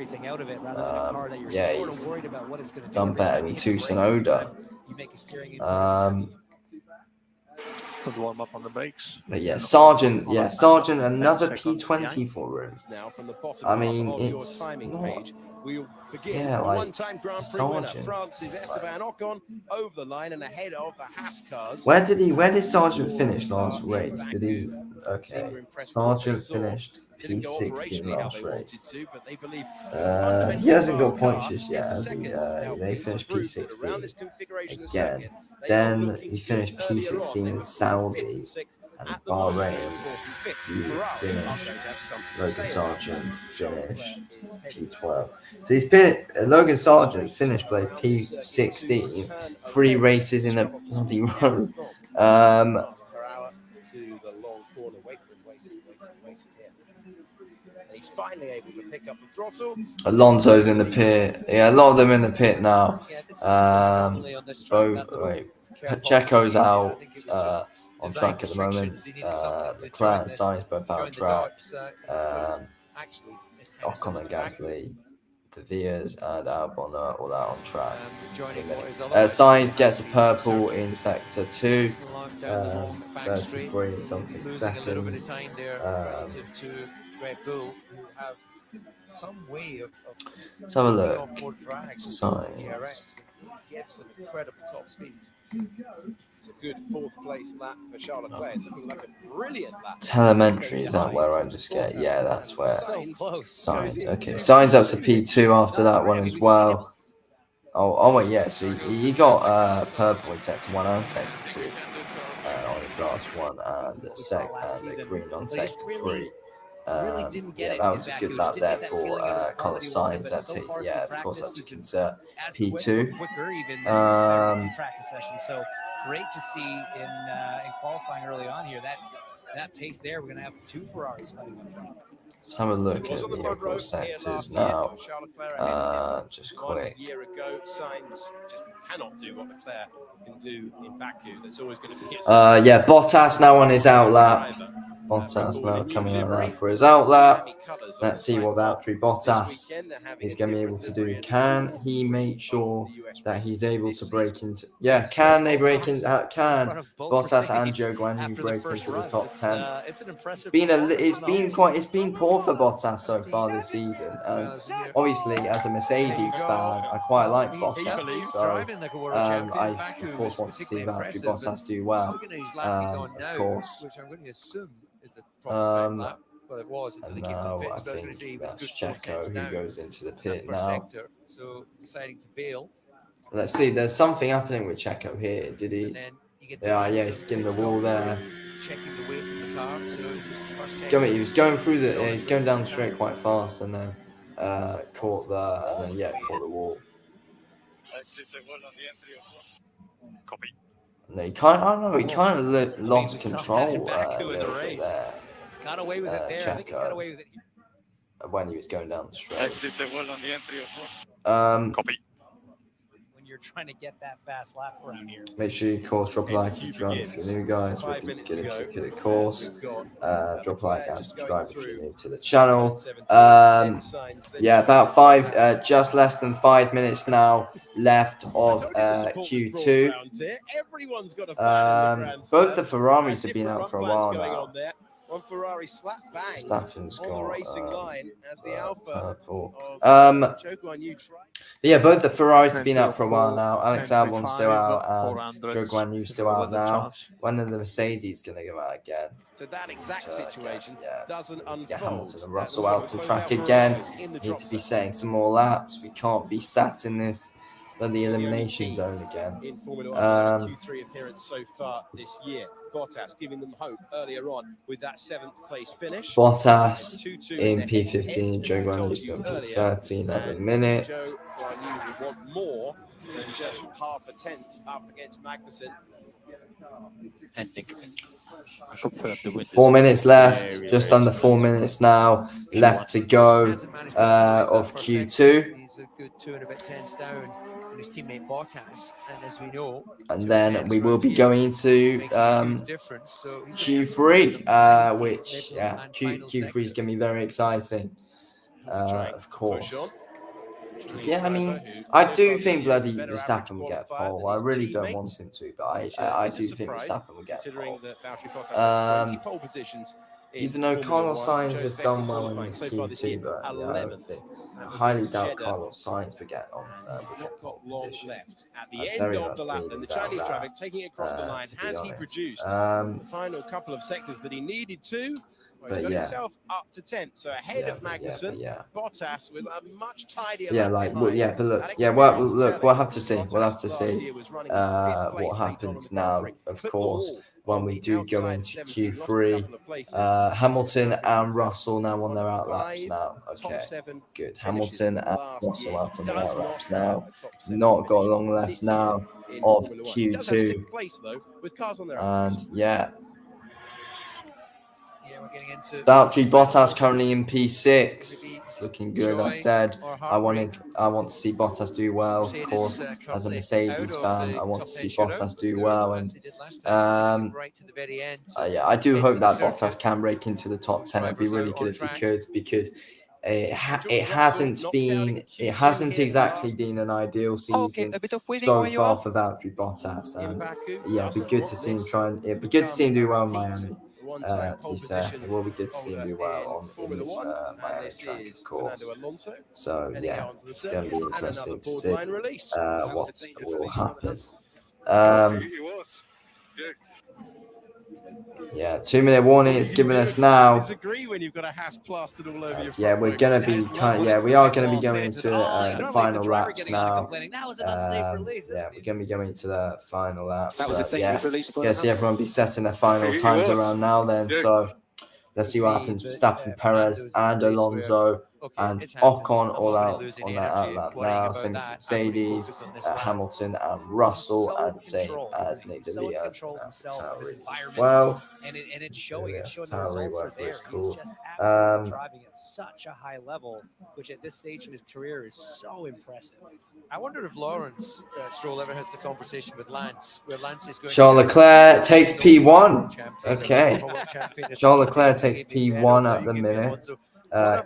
yeah, he's done better than Tsunoda. Warm up on the brakes. But yeah, Sargent, another P20 for him. I mean, it's not. Yeah, like Sargent. Over the line and ahead of the Haas cars. Where did Sargent finish last race? Did he? Okay, Sargent finished P16 last race. He hasn't got points just yet, has he? They finished P16 again. Then he finished P16 in Saudi and Bahrain. He finished. Logan Sargent finished P12. So he's been Logan Sargent finished by P16, 3 races in a bloody row. He's finally able to pick up the throttle. Alonso's in the pit. Yeah, a lot of them in the pit now. Checo's out on track at the moment. Leclerc and Sainz both out of track. Ocon and Gasly, De Vere's and Albon are all out on track. Sainz gets a purple in sector 2. 33 and something seconds. Let's have a look. Sainz. Some incredible top speeds. It's a good 4th place lap for Charles Leclerc. It's looking like a brilliant lap. Telemetry, is that where I just get? Yeah, that's where. Sainz. Okay, Sainz up to P2 after that one as well. Oh wait, yeah. So he got purple in sector 1 and sector 2 on his last one, and green on sector 3. Yeah, that was a good lap there for Carlos Sainz. Yeah, of course, that took him to P2. Practice session. So great to see in qualifying early on here. That pace there, we're going to have 2 Ferraris fighting in front. Let's have a look at the overall sectors now. Just quick. A year ago, Sainz just cannot do what Leclerc can do in Baku. That's always going to be yeah, Bottas now on his outlap. Bottas now coming out now for his outlap. Let's see what Valtteri Bottas is going to be able to do. Can he make sure that he's able to break into? Yeah, can they break in? Can Bottas and Zhou Guanyu break into the top 10? It's been poor for Bottas so far this season. And obviously, as a Mercedes fan, I quite like Bottas. So I of course want to see Valtteri Bottas do well. Of course. And now I think that's Checo who goes into the pit now. Let's see, there's something happening with Checo here. Did he? Yeah, he skinned the wall there. He was going through he's going down the straight quite fast and then caught the wall. Copy. No, he kind. I don't know. He kind of lost we saw that control in a Baku in the little bit race. there. Got away with it there. I think he got away with it When he was going down the straight. Exit the wall on the entry of Copy. when you're trying to get that fast lap around here. Make sure you course drop a like and subscribe if you're new, guys. We're going to get a kick at a course. Drop a like and subscribe if you're new to the channel. Yeah, about just less than 5 minutes now left of Q2. Both the Ferraris have been out for a while now. One Ferrari slap bang Staffin's on the got racing line as the Alpha purple. of Yeah, both the Ferraris have been out for a while now. Alex Albon's still out and Zhou Guanyu's still out now. When are the Mercedes going to go out again? So that exact situation doesn't Let's get unfold. Hamilton and Russell out to track again. Need to be setting some more laps. We can't be sat in this the elimination zone again. In Formula One, Q3 appearance so far this year. Bottas giving them hope earlier on with that 7th place finish. Bottas in P15, Zhou Guanyu's still in P13 at the minute. Zhou Guanyu will want more than just half a tenth up against Magnussen. 4 minutes left, just under 4 minutes now left to go of Q2. He's a good 2 and a bit tenths down on his teammate Bottas, and as we know, And then we will be going into Q3, which Q3 is going to be very exciting, of course. Yeah, I mean, I do think bloody Verstappen will get pole. I really don't want him to, but I do think Verstappen will get pole. Even though Carlos Sainz has done well in this Q2, but yeah, I don't think. I highly doubt Carlos Sainz will get on pole position. I very much believe that, taking across the line, has he produced the final couple of sectors that he needed to? Well, but he's got yeah. himself up to 10th, so ahead of Magnussen. Bottas with a much tidier. But look, we'll have to see. We'll have to see what happens now. Of course, when we do go into Q3, Hamilton and Russell now on their out laps now. Okay, good. Hamilton and Russell out on their out laps now. Not got long left now of Q2, and yeah. We're getting into Valtteri Bottas currently in P6. It's looking good. I said I want to see Bottas do well. Of course, as a Mercedes fan, I want to see Bottas do well. And I do hope that Bottas can break into the top 10. It'd be really good if he could, because it hasn't exactly been an ideal season so far for Valtteri Bottas. And yeah, it'd be good to see him it'd be good to see him do well in Miami. To be fair, it will be good to see him do well in this Miami track, of course. So yeah, it's going to be interesting to see what will happen. Yeah, 2 minute warning it's given us now. Yeah, we're gonna be we are gonna be going into the final laps now. Yeah, we're gonna be going to the final laps. So yeah, gonna see everyone be setting their final times around now. Then so let's see what happens with Verstappen, Perez, and Alonso. And Ocon all out on that out lap now. Same as Mercedes, Hamilton, and Russell, and same as Nick DeVries. Well, and it's showing. It's showing the results are there. Cool. He's just absolutely driving at such a high level, which at this stage in his career is so impressive. I wonder if Lawrence Stroll ever has the conversation with Lance, where Lance is going. Charles Leclerc takes P1. Okay. Charles Leclerc takes P1 at the minute.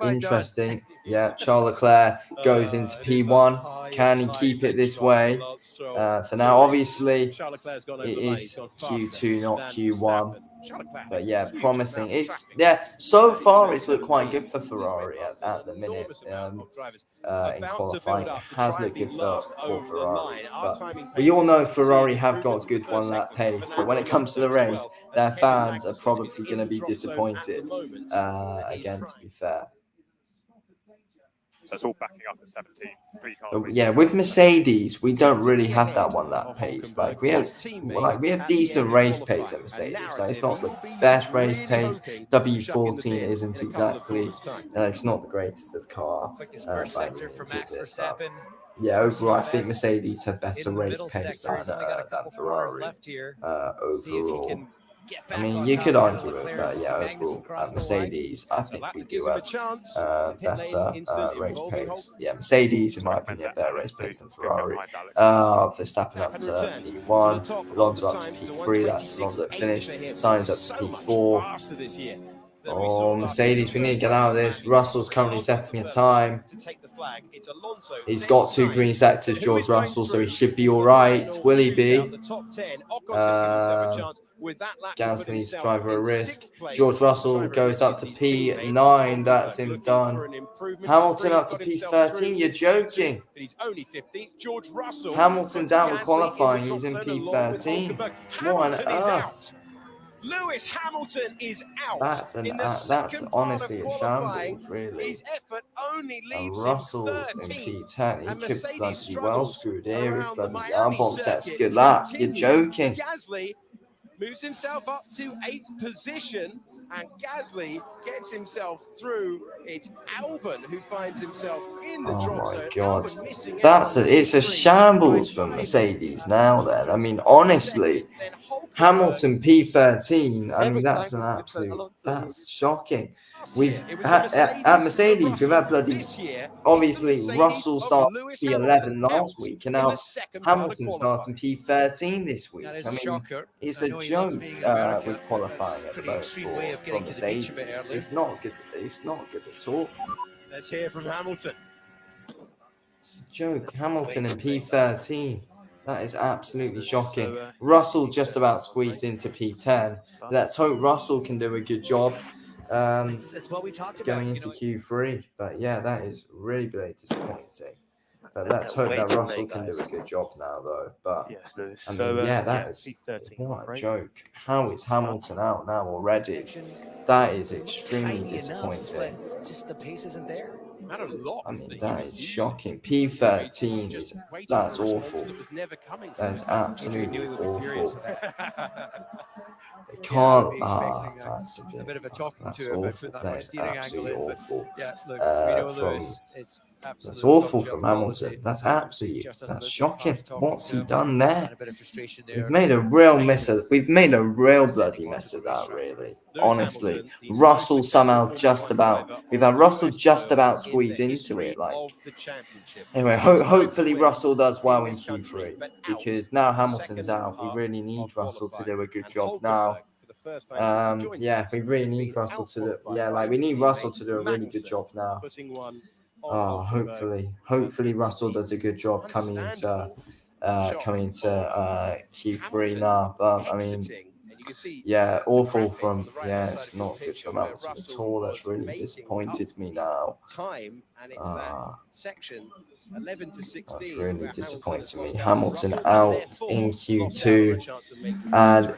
Interesting. Yeah, Charles Leclerc goes into P1. Can he keep it this way? For now, obviously, it is Q2, not Q1. But yeah, promising. So far it's looked quite good for Ferrari at the minute. In qualifying, it has looked good for Ferrari. But we all know Ferrari have got good one-lap pace. But when it comes to the race, their fans are probably going to be disappointed. Again, to be fair. So it's all backing up at 17. But yeah, with Mercedes, we don't really have that one-lap pace. Like we have decent race pace at Mercedes. Like it's not the best race pace. W14 isn't exactly. It's not the greatest of car. yeah, overall, I think Mercedes have better in the race middle pace sector. He's only got a than couple corners Ferrari left here. See if he overall. can get back I mean, on you top could of argue it, Leclerc. but See yeah, Magnussen overall, cross the line. Mercedes, I So think that we gives do him a a chance. Pit lane better incident race involving pace. Yeah, Mercedes, in my Recommend opinion, have that better Alex race pace than Good Ferrari. behind Alex. Verstappen up And to returns to the P1, top of Alonso the up to times to P3. That's Alonso 126.8 finished. for him. Sainz up to So much P4. faster this year than we saw Oh, last year. Mercedes, we need to get out of this. Russell's currently setting a time. To take the flag, it's Alonso. He's then got 2 Sainz. green sectors, Who George is going Russell, so he through should be the all right. final Will he be? shootout, the top 10. Ocon's going to give himself a chance. With that lap, he put Gasly's himself driver a in risk. 6th place. George Russell Driver goes risk up is to his teammate, P9. That's Hulkenberg, him looking done. for an improvement. Hamilton He's up to got himself through P13. You're joking. but he's only 15th. George Russell. Hamilton's out with Gasly qualifying. in the He's in drop zone along with P13. Hulkenberg. What on Hamilton is earth? out. Lewis Hamilton is out That's in the second part honestly of a qualifying. shambles, really. His effort only And leaves him Russell's in 13th. P10. He And could Mercedes bloody well struggles screwed here if around the bloody Miami Albon sets circuit. good lap. You're Continue. joking. Gasly moves himself up to 8th position, and Gasly gets himself through. It's Albon who finds himself in the drop zone. God. Albon missing It's a P3 shambles by from 5 Mercedes now then. I mean, seconds. honestly, Second, then Hulkenberg. Hamilton P13. I mean, Every that's time an it's absolute, Alonso. that's shocking. Last We've year, it was the at Mercedes, of we've had bloody, This year, it's obviously, the Mercedes Russell of started Lewis P11 Hamilton last out week, and in now the second part of Hamilton starting P13 this week. That is I a mean, shocker. it's I a know he loves joke being in America, with but qualifying that's a at the pretty moment extreme way of for getting to the beach a bit Mercedes. earlier. It's not good. It's not good at all. Let's hear from Hamilton. It's a joke. Hamilton in P13. That is absolutely shocking. Russell just about squeezed into P10. Let's hope Russell can do a good job It's what we talked about. going into Q3. But yeah, that is really, really disappointing. But let's hope that Russell can do a good job now, though. But Yes, Lewis. I mean, So, that is P13. what a joke. How is Hamilton out now already? That is extremely disappointing. Just the pace isn't there. Had a lot I mean, that that he was is using. shocking. P13 is that's awful. That was never coming That is from him. absolutely awful. It Yeah, can't. I'd be expecting That's a bit of a talking that's to him and awful. put that That much is steering angle absolutely in. But awful. yeah, look, we know From Lewis. It's That's absolute awful top from job quality. Hamilton. That's Just absolutely doesn't that's listen to shocking. cars talking What's to he him. done And there? a bit of frustration there. We've made a real mess of. We've made a real Sending bloody him mess onto of the that. racetrack. Really, Lewis honestly, Hamilton, the Russell most somehow successful just Formula One about. driver We've on had Russell US just soil about in squeeze the into history it. Like of the championship. anyway, 6 times to hopefully win Russell does well in this country, Q3 but out because now in the Hamilton's second out. We part really need of Russell to do a good And job Hulkenberg, now. for the first time since he joined Yeah, us, we really has need been Russell to do. out-qualified Yeah, by like we need teammate Russell to do a really good Magnussen, job now. putting one Oh, on hopefully Russell does a good job coming into Q3 now. But I mean, yeah, awful from it's not good for Hamilton at all. That's really disappointed me now. Time, and it's that section 11 to 16. That's really disappointed me. Hamilton Hamilton out in Q2, and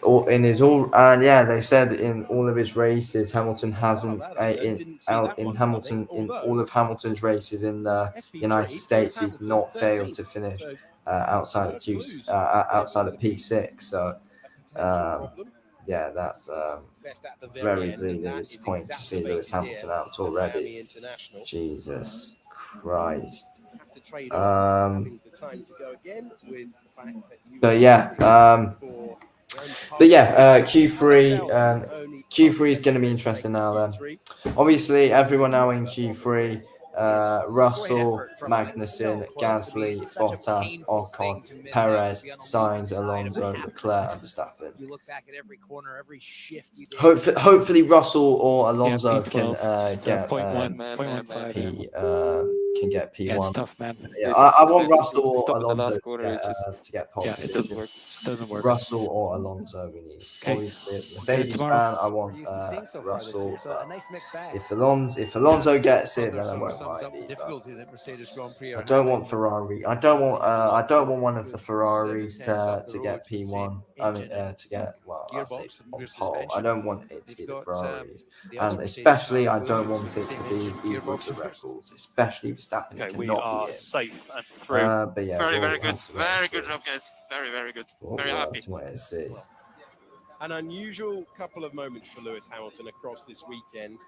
yeah, they said in all of his races, Hamilton hasn't in all of Hamilton's races in the United States, he's not failed to finish outside of P6. So yeah, that's very really disappointing to see Lewis Hamilton out already. Jesus Christ. But yeah, Q3 is going to be interesting now. Then, obviously, everyone now in Q3. Russell, Magnussen, Gasly, Bottas, Ocon, Perez, Sainz, Alonso, Leclerc, and Verstappen. You look back at every corner, every shift you did. Hopefully, Russell or Alonso can get can get P1. Yeah, it's tough, man. Yeah, I want Russell or Alonso to get pole it position. doesn't work. It doesn't work. Russell or Alonso, we need. Okay. Obviously, as a Mercedes fan, I want Russell. So a nice mixed bag. If Alonso gets it, then I won't mind either. I don't want Ferrari. I don't want one of the Ferraris to get P1. I mean to get I say on pole. I don't want it to be the Ferraris, and especially I don't want it to be either of the Red Bulls, especially Verstappen. It we cannot are be it. safe and through. But yeah, very good. Very good job, guys. Very good. Very happy. See. An unusual couple of moments for Lewis Hamilton across this weekend.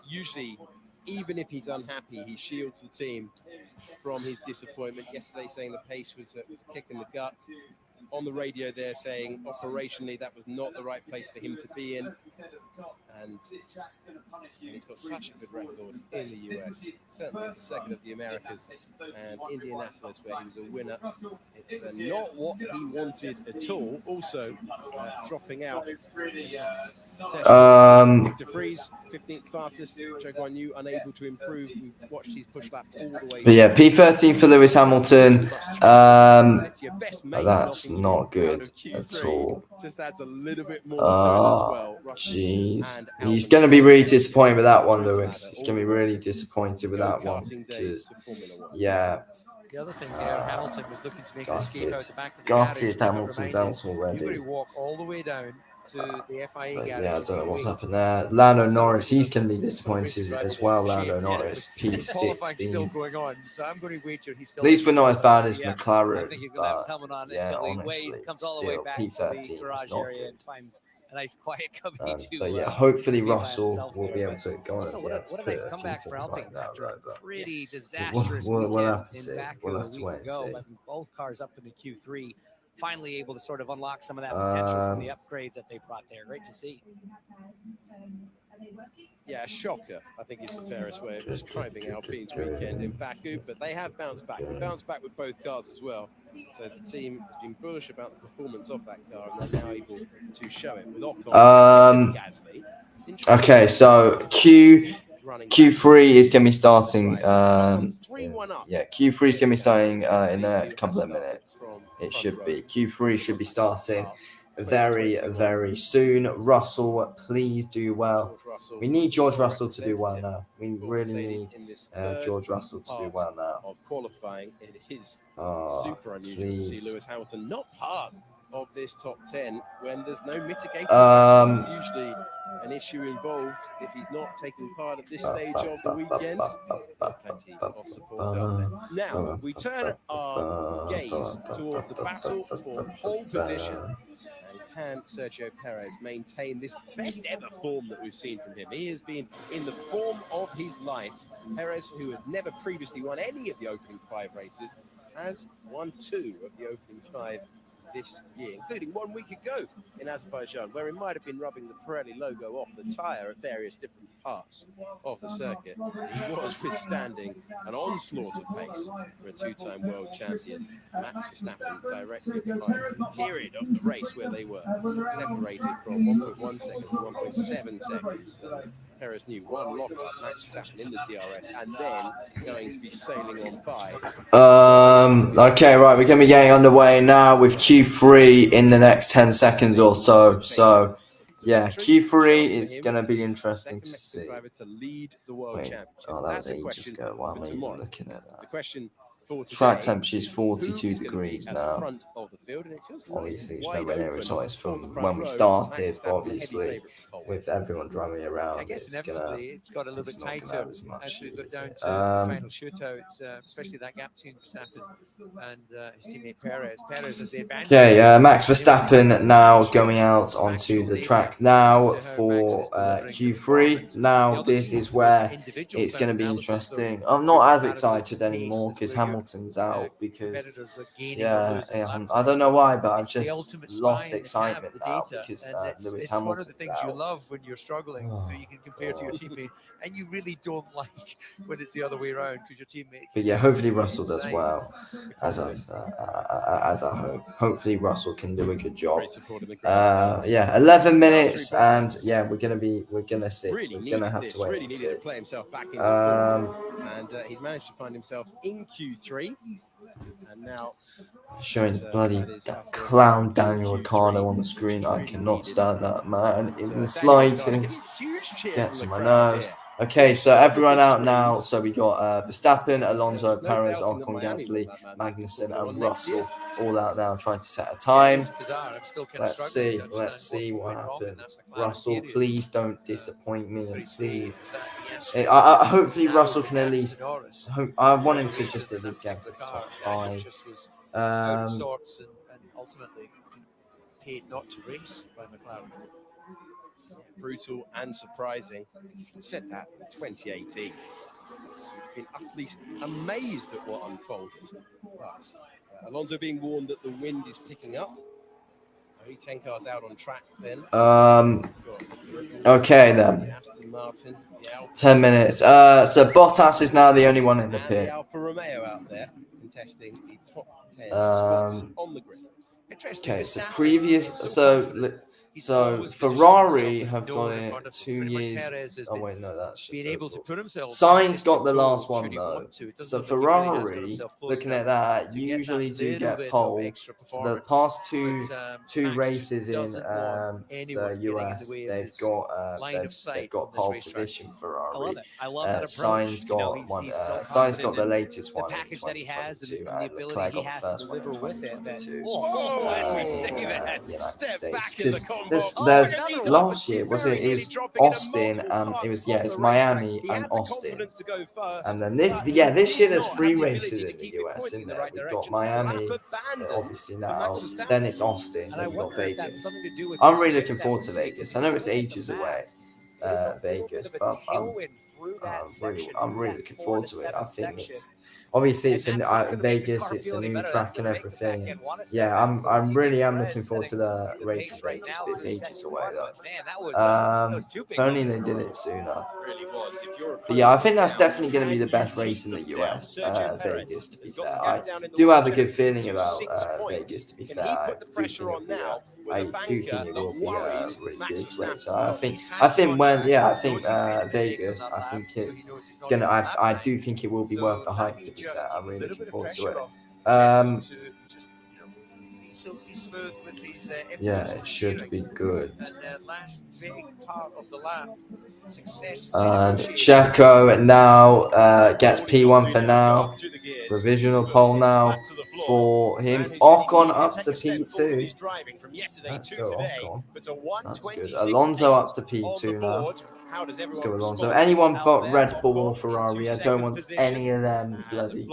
Usually even if he's unhappy, he shields the team from his disappointment. Yesterday saying the pace was a kick in the gut. On the radio they're saying operationally that was not the right place for him to be in. And he's got such a good record in the US, certainly the second of the Americas, and Indianapolis where he was a winner. It's not what he wanted at all. Also dropping out. Victor Freeze, 15th fastest. Joe Guan Yu unable to improve. We watched his push lap all the way. But yeah, P13 for Lewis Hamilton. That's not good at all. Just adds a little bit more to it as well. Jeez. He's going to be really disappointed with that one, Lewis. He's going to be really disappointed with that one. Because, yeah. The other thing there, Hamilton was looking to make the escape out the back of the garage. Hamilton's out already. You've got to walk all the way down to the FIA garage. Yeah, I don't know what's happened there. Lando Norris, he's going to be disappointed as well. Lando Norris, P16. Still going on, so I'm going to wager he's still. At least we're not as bad as McLaren. I think he's going to have his helmet on until he weighs, comes all the way back P13 to the garage area and finds a nice quiet cubby to. But yeah, hopefully Russell will be able to go on. What a nice comeback for Alpine after a pretty disastrous we'll have to weekend see. in Baku We'll a have to week wait and ago. see. Both cars up into Q3, finally able to sort of unlock some of that potential from the upgrades that they brought there. Great to see. Yeah, shocker, I think is the fairest way of describing Alpine's weekend in Baku, but they have bounced back. They bounced back with both cars as well. So the team has been bullish about the performance of that car, and they're now able to show it with Ocon and Gasly. Okay, so Q3 is going to be starting. Q3 is going to be starting in the next couple of minutes. It should be. Q3 should be starting very, very soon. Russell, please do well. We need George Russell to do well now. We really need George Russell to do well now. Of qualifying, it is super unusual to see Lewis Hamilton not part of this top 10 when there's no mitigating factor. There's usually an issue involved if he's not taking part at this stage of the weekend. Plenty of support out there. Now we turn our gaze towards the battle for pole position. And can Sergio Perez maintain this best ever form that we've seen from him? He has been in the form of his life. Perez, who had never previously won any of the opening 5 races, has won 2 of the opening 5 this year, including 1 week ago in Azerbaijan, where he might have been rubbing the Pirelli logo off the tyre at various different parts of the circuit. He was withstanding an onslaught of pace for a 2-time world champion. Max Verstappen directly behind the period of the race where they were separated from 1.1 seconds to 1.7 seconds. Perez knew one lock up Max Verstappen in the DRS and then going to be sailing on by. Okay, right, we're going to be getting underway now with Q3 in the next 10 seconds or so. So, yeah, Q3 is going to be interesting to see. Wait, that was ages ago. Why am I even looking at that? Track temperature is 42 degrees now. Obviously, it's nowhere near as hot as from when we started, but obviously, with everyone driving around, it's got a little bit tighter as much as we got down to the final shootouts, especially that gap between Verstappen and his teammate Perez. Perez has the advantage. Okay, Max Verstappen now going out onto the track now for Q3. Now, this is where it's going to be interesting. I'm not as excited anymore because Hamilton's out because, I don't know why, but I've just lost excitement now because Lewis Hamilton's out. It's one of the things you love when you're struggling, so you can compare to your teammate, and you really don't like when it's the other way around because your teammate. But yeah, hopefully Russell does well, as I hope. Hopefully Russell can do a good job. 11 minutes, and yeah, we're gonna see. We're gonna have to wait and see. Play himself back into form, and he's managed to find himself in Q3, and now showing bloody that clown Daniel Ricciardo on the screen. I cannot stand that man in the slightest. Gets on my nerves. Okay, so everyone out now. So we got Verstappen, Alonso, Perez, Ocon, Gasly, Magnussen, and Russell all out now trying to set a time. Let's see what happens. Russell, please don't disappoint me, and please. Hopefully Russell can at least. I want him to just at least get to the top 5. Sorts and ultimately paid not to race by McLaren. brutal and surprising. If you'd said that in 2018, been utterly amazed at what unfolded. But Alonso being warned that the wind is picking up. Only 10 cars out on track then. Okay then. Aston Martin, 10 minutes. So Bottas is now the only one in the and pit. the Alfa Romeo out there contesting the top 10 spots on the grid. Okay, so so Ferrari have got it 2 years. Oh wait, no, that's just able to put himself. Sainz got the last one though. So Ferrari, looking at that, usually do get pole for the past two races in the US. They've got pole position. Ferrari. I love that Sainz got one. Sainz got the latest one in package that he has 2022, and the and ability Leclerc he got has the to first one in deliver with it. 2022. As we say that. United Step States. back in the Because combo. there's Look at these last year was it? It was Austin and it was it's Miami and Austin. And then this year there's 3 races in the US, isn't there? We've got Miami, obviously now. Then it's Austin. Then we've got Vegas. I'm really looking forward to Vegas. I know it's ages away, Vegas, but I'm really looking forward to it. I think it's obviously it's in Vegas. It's a new track and everything. Yeah, I'm really looking forward to the race in Vegas. But it's ages away though. If only they did it sooner. But yeah, I think that's definitely going to be the best race in the US, Vegas, to be fair. I do have a good feeling about Vegas, to be fair. I do think it will be a really good race. I think Vegas, I think it's gonna, I do think it will be worth the hype, to be fair. I'm really looking forward to it. Yeah, it should be good. Checo now gets P1 for now. Provisional pole now for him. Ocon up to P2. Let's go, Ocon. That's good. Alonso up to P2 now. Let's go, Alonso. Anyone but Red Bull or Ferrari. I don't want any of them bloody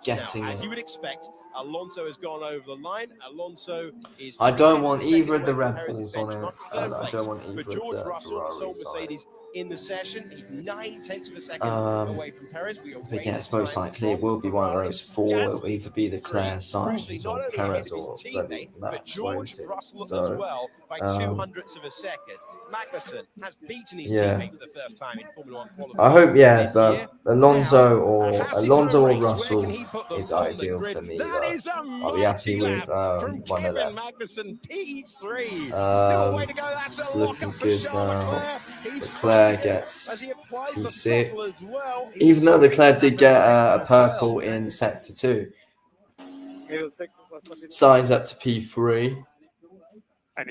getting it. As you would expect, Alonso has gone over the line. Alonso is. I don't want either of the Red Bulls on it, and I don't want either of the Ferraris on it. In the session, he's 9/10 of a second away from Perez. But yeah, it's most likely it will be one of those 4. It will either be Leclerc, Sainz, or Perez, or bloody Max, won't it? So, by 200ths of a second. Magnussen has beaten his teammate for the first time in Formula 1 qualifying. I hope, yeah, but Alonso or Russell is ideal for me. I'll be happy with one of them. It's looking good now. Leclerc gets P6. Even though Leclerc did get a purple in Sector 2. Sainz up to P3.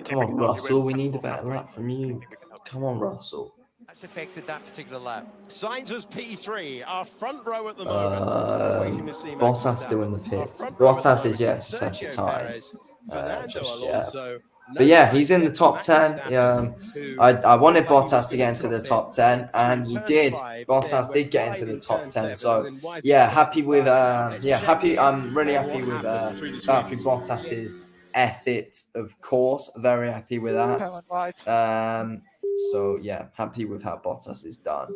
Come on, Russell. We need a better lap from you. Come on, Russell. That's affected that particular lap. Sainz was P3, our front row at the moment. Bottas still in the pits. Bottas is yet to set a time. Just yet. But yeah, he's in the top 10. I wanted Bottas to get into the top 10, and he did. Bottas did get into the top 10. So yeah, happy with I'm really happy with Valtteri Bottas's ethics, of course. Very happy with that. So yeah, happy with how Bottas is done.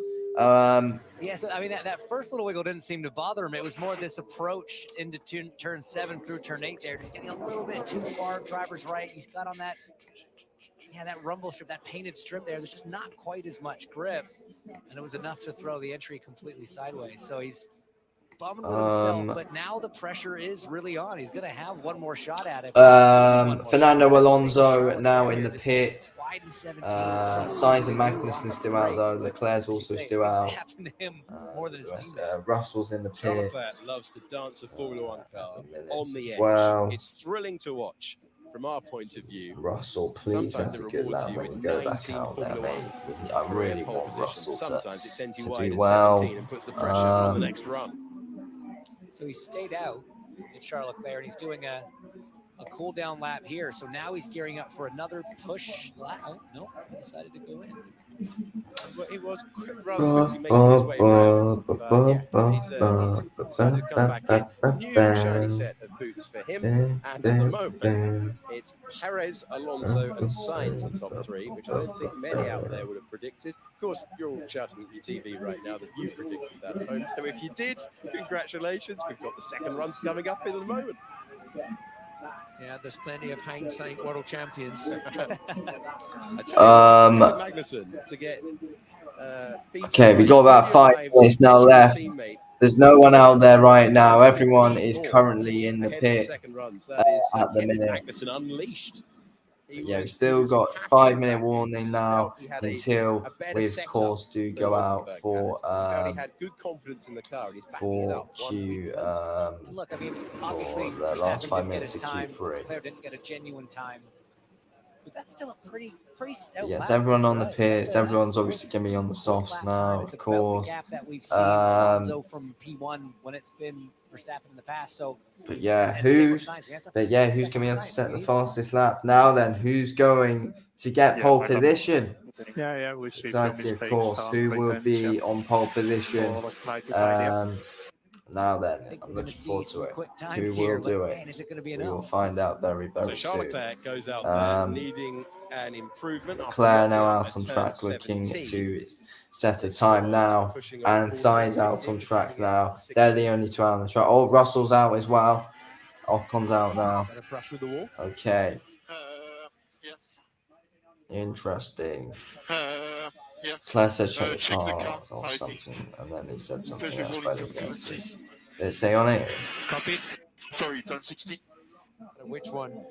Yeah, so I mean that first little wiggle didn't seem to bother him. It was more this approach into turn 7 through turn 8 there, just getting a little bit too far. Driver's right. He's got on that rumble strip, that painted strip there. There's just not quite as much grip, and it was enough to throw the entry completely sideways. So he's bumming with himself, but now the pressure is really on. He's going to have one more shot at it. Fernando Alonso now in the pit. Sainz and Magnussen still out though. Leclerc's also still out. Russell's in the pit. Loves to dance a Formula 1 car on the edge. Well, it's thrilling to watch from our point of view. Russell, please have a good lap when you go back out there, mate. I really want Russell to do well. And puts the pressure on the next run. So he stayed out to Charles Leclerc, and he's doing a a cool down lap here. So now he's gearing up for another push lap. Oh, no, he decided to go in. Well, it was rather quickly making his way around, but yeah, he's decided to come back in. New shiny set of boots for him, and at the moment, it's Perez, Alonso, and Sainz, the top three, which I don't think many out there would have predicted. Of course, you're all shouting at your TV right now that you predicted that at home, so if you did, congratulations, we've got the second runs coming up in a moment. Yeah, there's plenty of hindsight world champions. Magnussen to get okay, we got about 5 minutes now left. There's no one out there right now. Everyone is currently in the pit at the minute. Magnussen unleashed. Yeah, we've still got 5-minute warning now until we, of course, do go out for had good confidence in the car and he's backing it up. Look, I mean, obviously, the last 5 minutes of Q3. Leclerc didn't get a genuine time, but that's still a pretty stout Yes, lap. everyone on the pits. Everyone's obviously going to be on the softs now, of course. Gap that we've seen Alonso from P1 when it's been Verstappen in the past. So, but yeah, who's going to be able to set the fastest lap now? Then who's going to get pole position? Yeah, we see Exciting, of course. Who will be on pole position? Now then, I'm looking forward to it. Who will do it? We will find out very, very soon. Leclerc goes out there needing an improvement. Leclerc now out on track, looking to set a time now, and Sainz out on track now. They're the only two out on the track. Oh, Russell's out as well. Ocon's out now. Okay. Interesting. Claire said check the car or something, and then he said something else, but I didn't see. Did it say on it? Copy. Sorry, turn 60. Which one?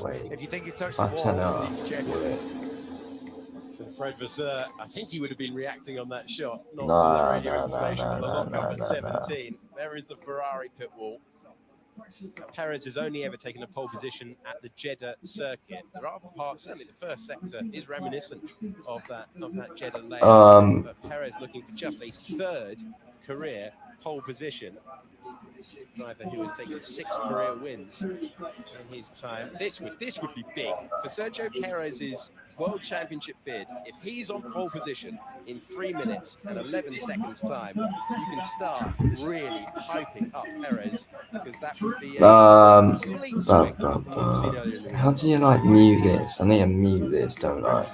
Wait. If you think you touched the wall, please check it. So Fred Vasseur, I think he would have been reacting on that shot, not No, to the radio no, information no, on the no, lockup no, at no, 17. There is the Ferrari pit wall. Perez has only ever taken a pole position at the Jeddah circuit. There are parts, certainly the first sector is reminiscent of that Jeddah layout. But Perez looking for just a third career pole position. Driver who has taken 6 career wins in his time. This would be big for Sergio Perez's World Championship bid. If he's on pole position in 3 minutes and 11 seconds time, you can start really hyping up Perez, because that would be a complete swing from what we've seen earlier in the how do you like mute this? I need to mute this, don't I?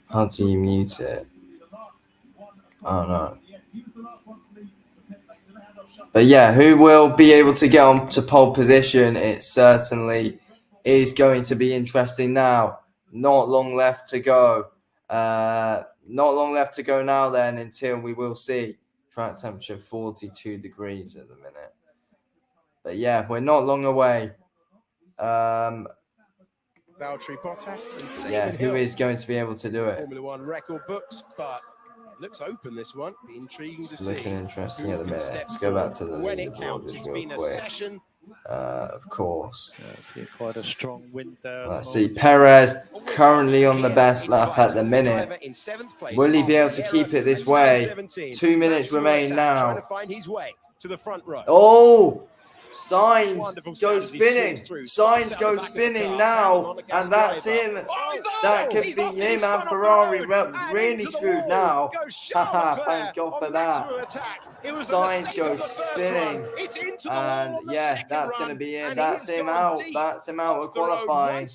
How do you mute it? I don't know. But yeah, who will be able to get on to pole position? It certainly is going to be interesting now. Not long left to go. Not long left to go now then until we will see. Track temperature 42 degrees at the minute. But yeah, we're not long away. Valtteri Bottas and yeah, who is going to be able to do it? Formula One record books, but looks open, this one. Be intriguing to see. Looking interesting at the minute. Let's go back to the leaderboard just real quick. Of course. Yeah, quite a strong wind there. Let's see. Perez currently on the best lap at the minute. Will he be able to keep it this way? 2 minutes remain now. Oh! Sainz goes spinning. Sainz goes spinning now, and that's him. That could be him and Ferrari really screwed now. Haha, thank God for that. Sainz goes spinning, and yeah, that's going to be him. That's him out. That's him out of qualifying.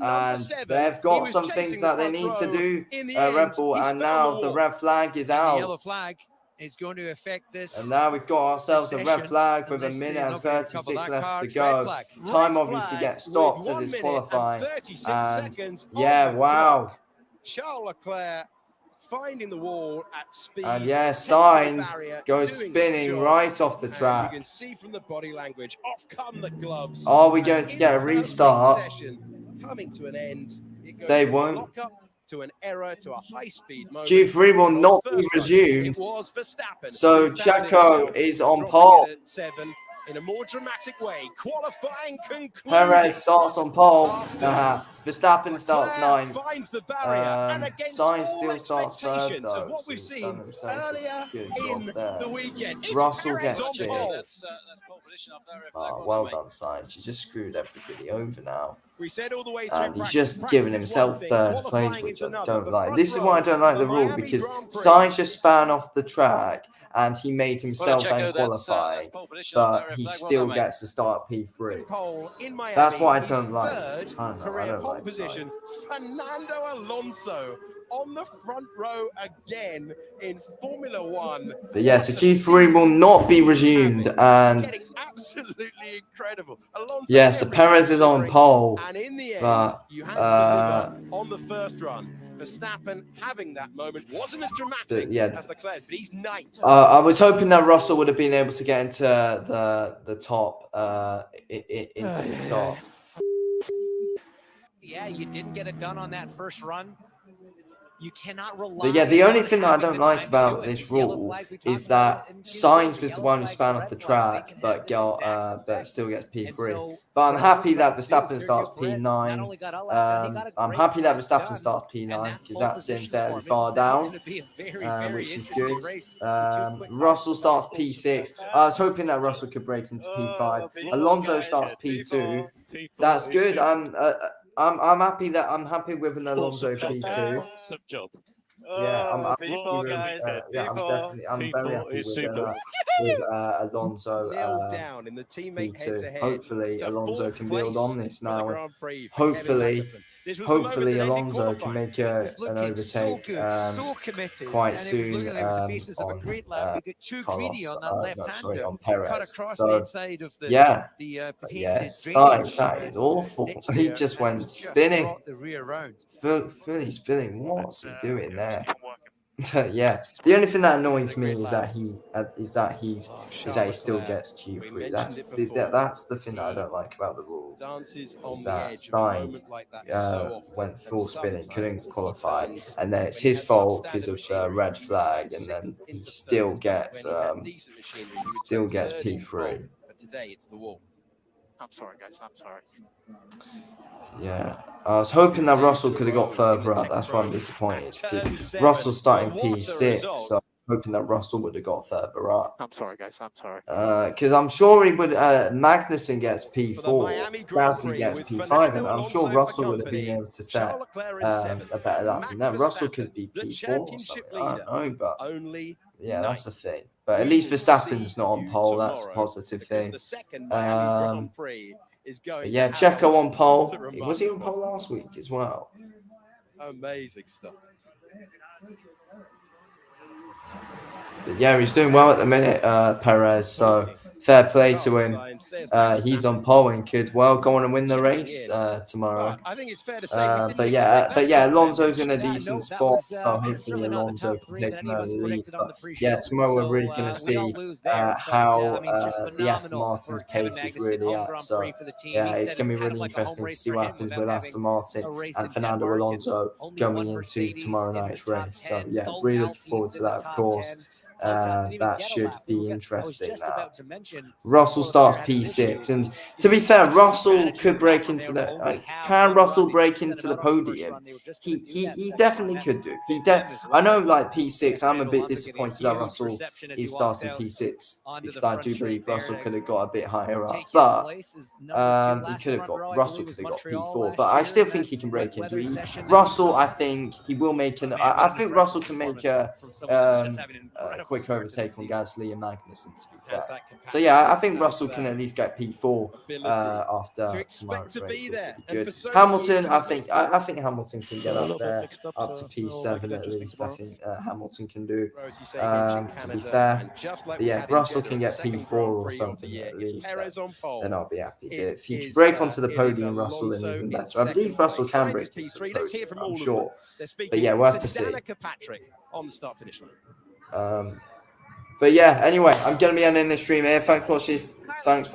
And they've got some things that they need to do, Red Bull, and now the red flag is out. The yellow flag is going to affect this. And now we've got ourselves a red flag with 1 minute and 36 left to go. Time obviously gets stopped as it's qualifying. And yeah, wow. Charles Leclerc finding the wall at speed. And yeah, Sainz goes spinning right off the track. You can see from the body language, off come the gloves. Are we going to get a restart? Coming to an end. They won't. To an error, to a high-speed moment. Q3 will not be resumed. So Checo is on pole. in a more dramatic way. Qualifying concludes. Perez starts on pole. Verstappen starts Leclerc 9. finds the barrier, and against Sainz all still starts third, expectations of though, what so we've he's seen done himself a earlier good in job there. the weekend. It's Russell Perez gets on shit. pole. That's pole position off that red flag. Well done, Sainz. You just screwed everybody over now. We said all the way And through he's practice, just giving practice is one himself thing, third place, qualifying which is I another. don't The like. front This is why I row don't like of the the rule, Miami because Grand Prix. Sainz just span off the track and he made himself Checo, end qualifying, pole position off that but red he flag. Well still done, mate. gets to start P3. Pole in Miami. That's what I His don't like. third I don't know, I career don't pole like position. Sainz. Fernando Alonso on the front row again in Formula One. But yeah, so Q3 will not be resumed, and Getting absolutely incredible. Alonso yeah, so Perez is on pole, and in the end, but you had to deliver on the first run. Verstappen having that moment wasn't as dramatic as Leclerc's, but he's ninth. I was hoping that Russell would have been able to get into the top, into the top. Yeah, you didn't get it done on that first run. You cannot rely. But yeah, the only on thing that I having don't the like time to about do it. this The yellow rule flags we talked is about that in Q3, Sainz the was the yellow one who flags, span the off the red flags, track, they can but have this exact but still gets And P3. so But I'm what happy we're that trying to do Verstappen is starts Sergio Perez P9. not only got a lap, he got a I'm great happy that job Verstappen done, starts and P9 that's because pole that's him position fairly for him. far This is now down, going to be a very which is interesting good. race. The two quick Russell cars. starts P6. I was hoping that Russell could break into P5. Alonso starts P2. That's good. I'm happy that I'm happy with an Alonso P2. Awesome job. Yeah, I'm happy P4, with, guys. I'm very happy with Alonso down in the teammate P2. head-to-head Hopefully to Alonso fourth can build on place this for the now. Grand Prix for Kevin Magnussen. This was the moment Hopefully that ended Alonso can qualifying. make It was an looking so overtake good, so committed, quite and it was soon looking like it was the basis of a on great lap. He got too greedy Carlos, on that left-hander. on Cut Perez. across the So inside of the yeah, painted yes, drainage that is awful. ditch He there, just and went it's just spinning, brought the rear round. fully spinning. What's he doing there? Working. Yeah, the only thing that annoys me is that he still gets We Q3. mentioned it before. That's the thing that I don't like about the rule. Dances Is on the that edge of a moment Sainz like that so often. went full And spinning, couldn't sometimes qualify, he turns and then it's when he his has fault substandard because of the machinery, red flag, and second then he into still third. gets When he had decent machinery, he would still take gets third in pole, P3. but today it's the wall. I'm sorry, guys. I'm sorry. Yeah, I was hoping that Russell could have got further up. That's why I'm disappointed. Because Russell's starting P6, so I'm hoping that Russell would have got further up. I'm sorry, guys. I'm sorry. Because I'm sure he would. Magnussen gets P4, Gasly Prix gets with P5, Fernando and I'm Alonso sure for Russell would have company. been able to set Charles Leclerc in seventh, a better lap. Max And that Russell Verstappen, could be the P4 or championship something. I don't know, but only yeah, that's the ninth. thing. But at We least will Verstappen's see not on you pole. That's a tomorrow, positive because thing. the second Miami Grand Prix is going But yeah, to have Checo on pole. something Was he on remarkable. pole last week as well? Amazing stuff. But yeah, he's doing well at the minute, Perez. So fair play to him. He's on pole and could well go on and win the race tomorrow. I think it's fair to say But yeah, Alonso's in a decent spot. So hopefully Alonso can take an early lead. But yeah, tomorrow we're really going to see how the Aston Martin's pace is really at. So yeah, it's going to be really interesting to see what happens with Aston Martin and Fernando Alonso going into tomorrow night's race. So yeah, really looking forward to that, of course. That should be interesting now. Russell starts P6, and to be fair, Russell could break into the. Can Russell break into the podium? He definitely could do. I know, like P6. I'm a bit disappointed that Russell is starting P6 because I do believe Russell could have got a bit higher up, but Russell could have got P4. But I still think he can break into it. Russell, I think he will make an. I think Russell can make a quick overtake on Gasly and Magnussen, to be fair. So yeah, I think Russell can at least get P4 after tomorrow's race, which would be good. Hamilton, I think Hamilton can get up there, up to P7 at least. I think Hamilton can do. To be fair, but yeah, if Russell can get P4 or something at least, then I'll be happy. But if he can break onto the podium, Russell, then even better. I believe Russell can break into the podium, I'm sure. But yeah, we'll have to see. On the start finish line. But yeah, anyway, I'm going to be ending the stream here. Thanks for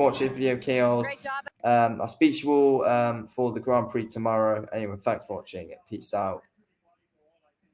watching the video, Keels. I'll speak to you all for the Grand Prix tomorrow. Anyway, thanks for watching. Peace out.